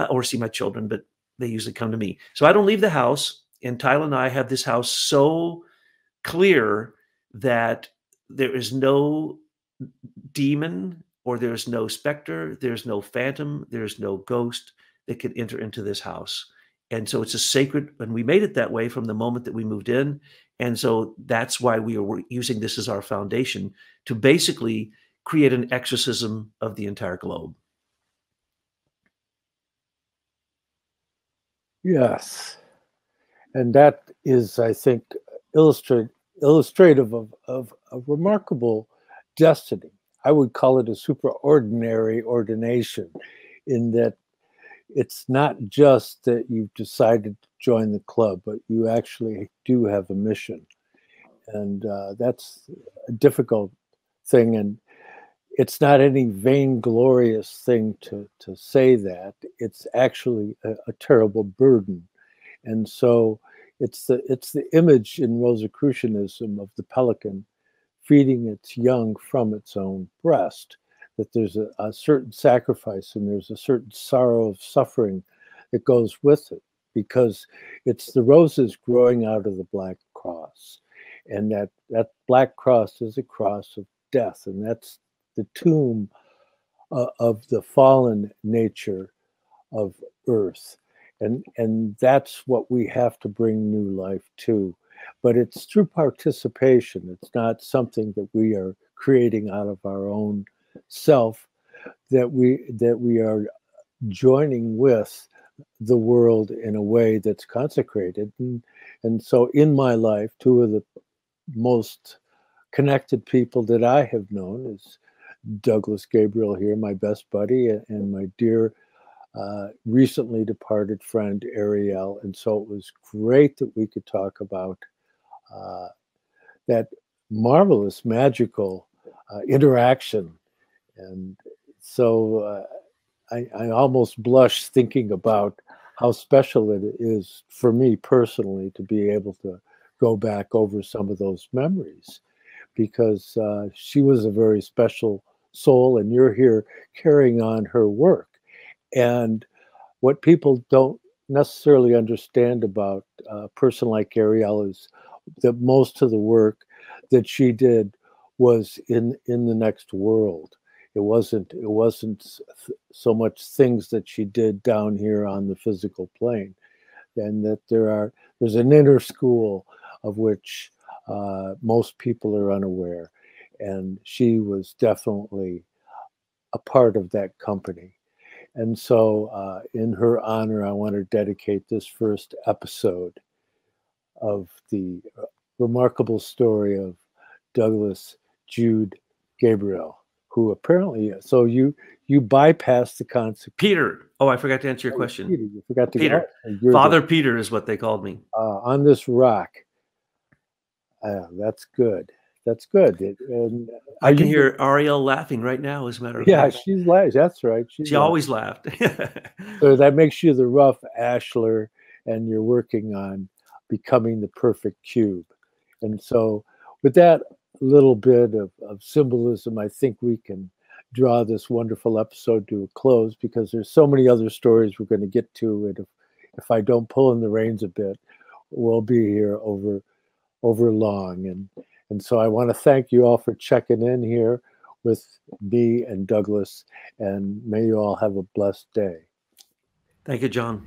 or see my children, but they usually come to me. So I don't leave the house. And Tyler and I have this house so clear that there is no demon or there's no specter, there's no phantom, there's no ghost that could enter into this house. And so it's a sacred, and we made it that way from the moment that we moved in. And so that's why we are using this as our foundation to basically create an exorcism of the entire globe. Yes. And that is, I think, illustrative of a remarkable destiny. I would call it a superordinary ordination, in that it's not just that you've decided to join the club, but you actually do have a mission. And that's a difficult thing. And it's not any vainglorious thing to say that. It's actually a terrible burden. And so it's the image in Rosicrucianism of the pelican feeding its young from its own breast, that there's a certain sacrifice and there's a certain sorrow of suffering that goes with it, because it's the roses growing out of the black cross. And that black cross is a cross of death, and that's the tomb of the fallen nature of earth. And that's what we have to bring new life to. But it's through participation. It's not something that we are creating out of our own self, that we are joining with the world in a way that's consecrated. And so in my life, two of the most connected people that I have known is Douglas Gabriel here, my best buddy, and my dear recently departed friend Ariel. And so it was great that we could talk about that marvelous, magical interaction. And so I almost blush thinking about how special it is for me personally to be able to go back over some of those memories, because she was a very special soul, and you're here carrying on her work. And what people don't necessarily understand about a person like Ariel is that most of the work that she did was in the next world. It wasn't so much things that she did down here on the physical plane, and that there's an inner school of which most people are unaware, and she was definitely a part of that company. And so in her honor, I want to dedicate this first episode of the remarkable story of Douglas Jude Gabriel, who apparently, so you bypassed the concept. Peter. Oh, I forgot to answer your question. Peter, you forgot to Peter. Father Peter is what they called me. On this rock. That's good. That's good. And I can hear Ariel laughing right now, as a matter of fact. Yeah, she's laughing. That's right. She always laughed. So that makes you the rough ashlar, and you're working on becoming the perfect cube. And so with that little bit of symbolism, I think we can draw this wonderful episode to a close, because there's so many other stories we're going to get to. And if I don't pull in the reins a bit, we'll be here over long. And so I want to thank you all for checking in here with me and Douglas, and may you all have a blessed day. Thank you, John.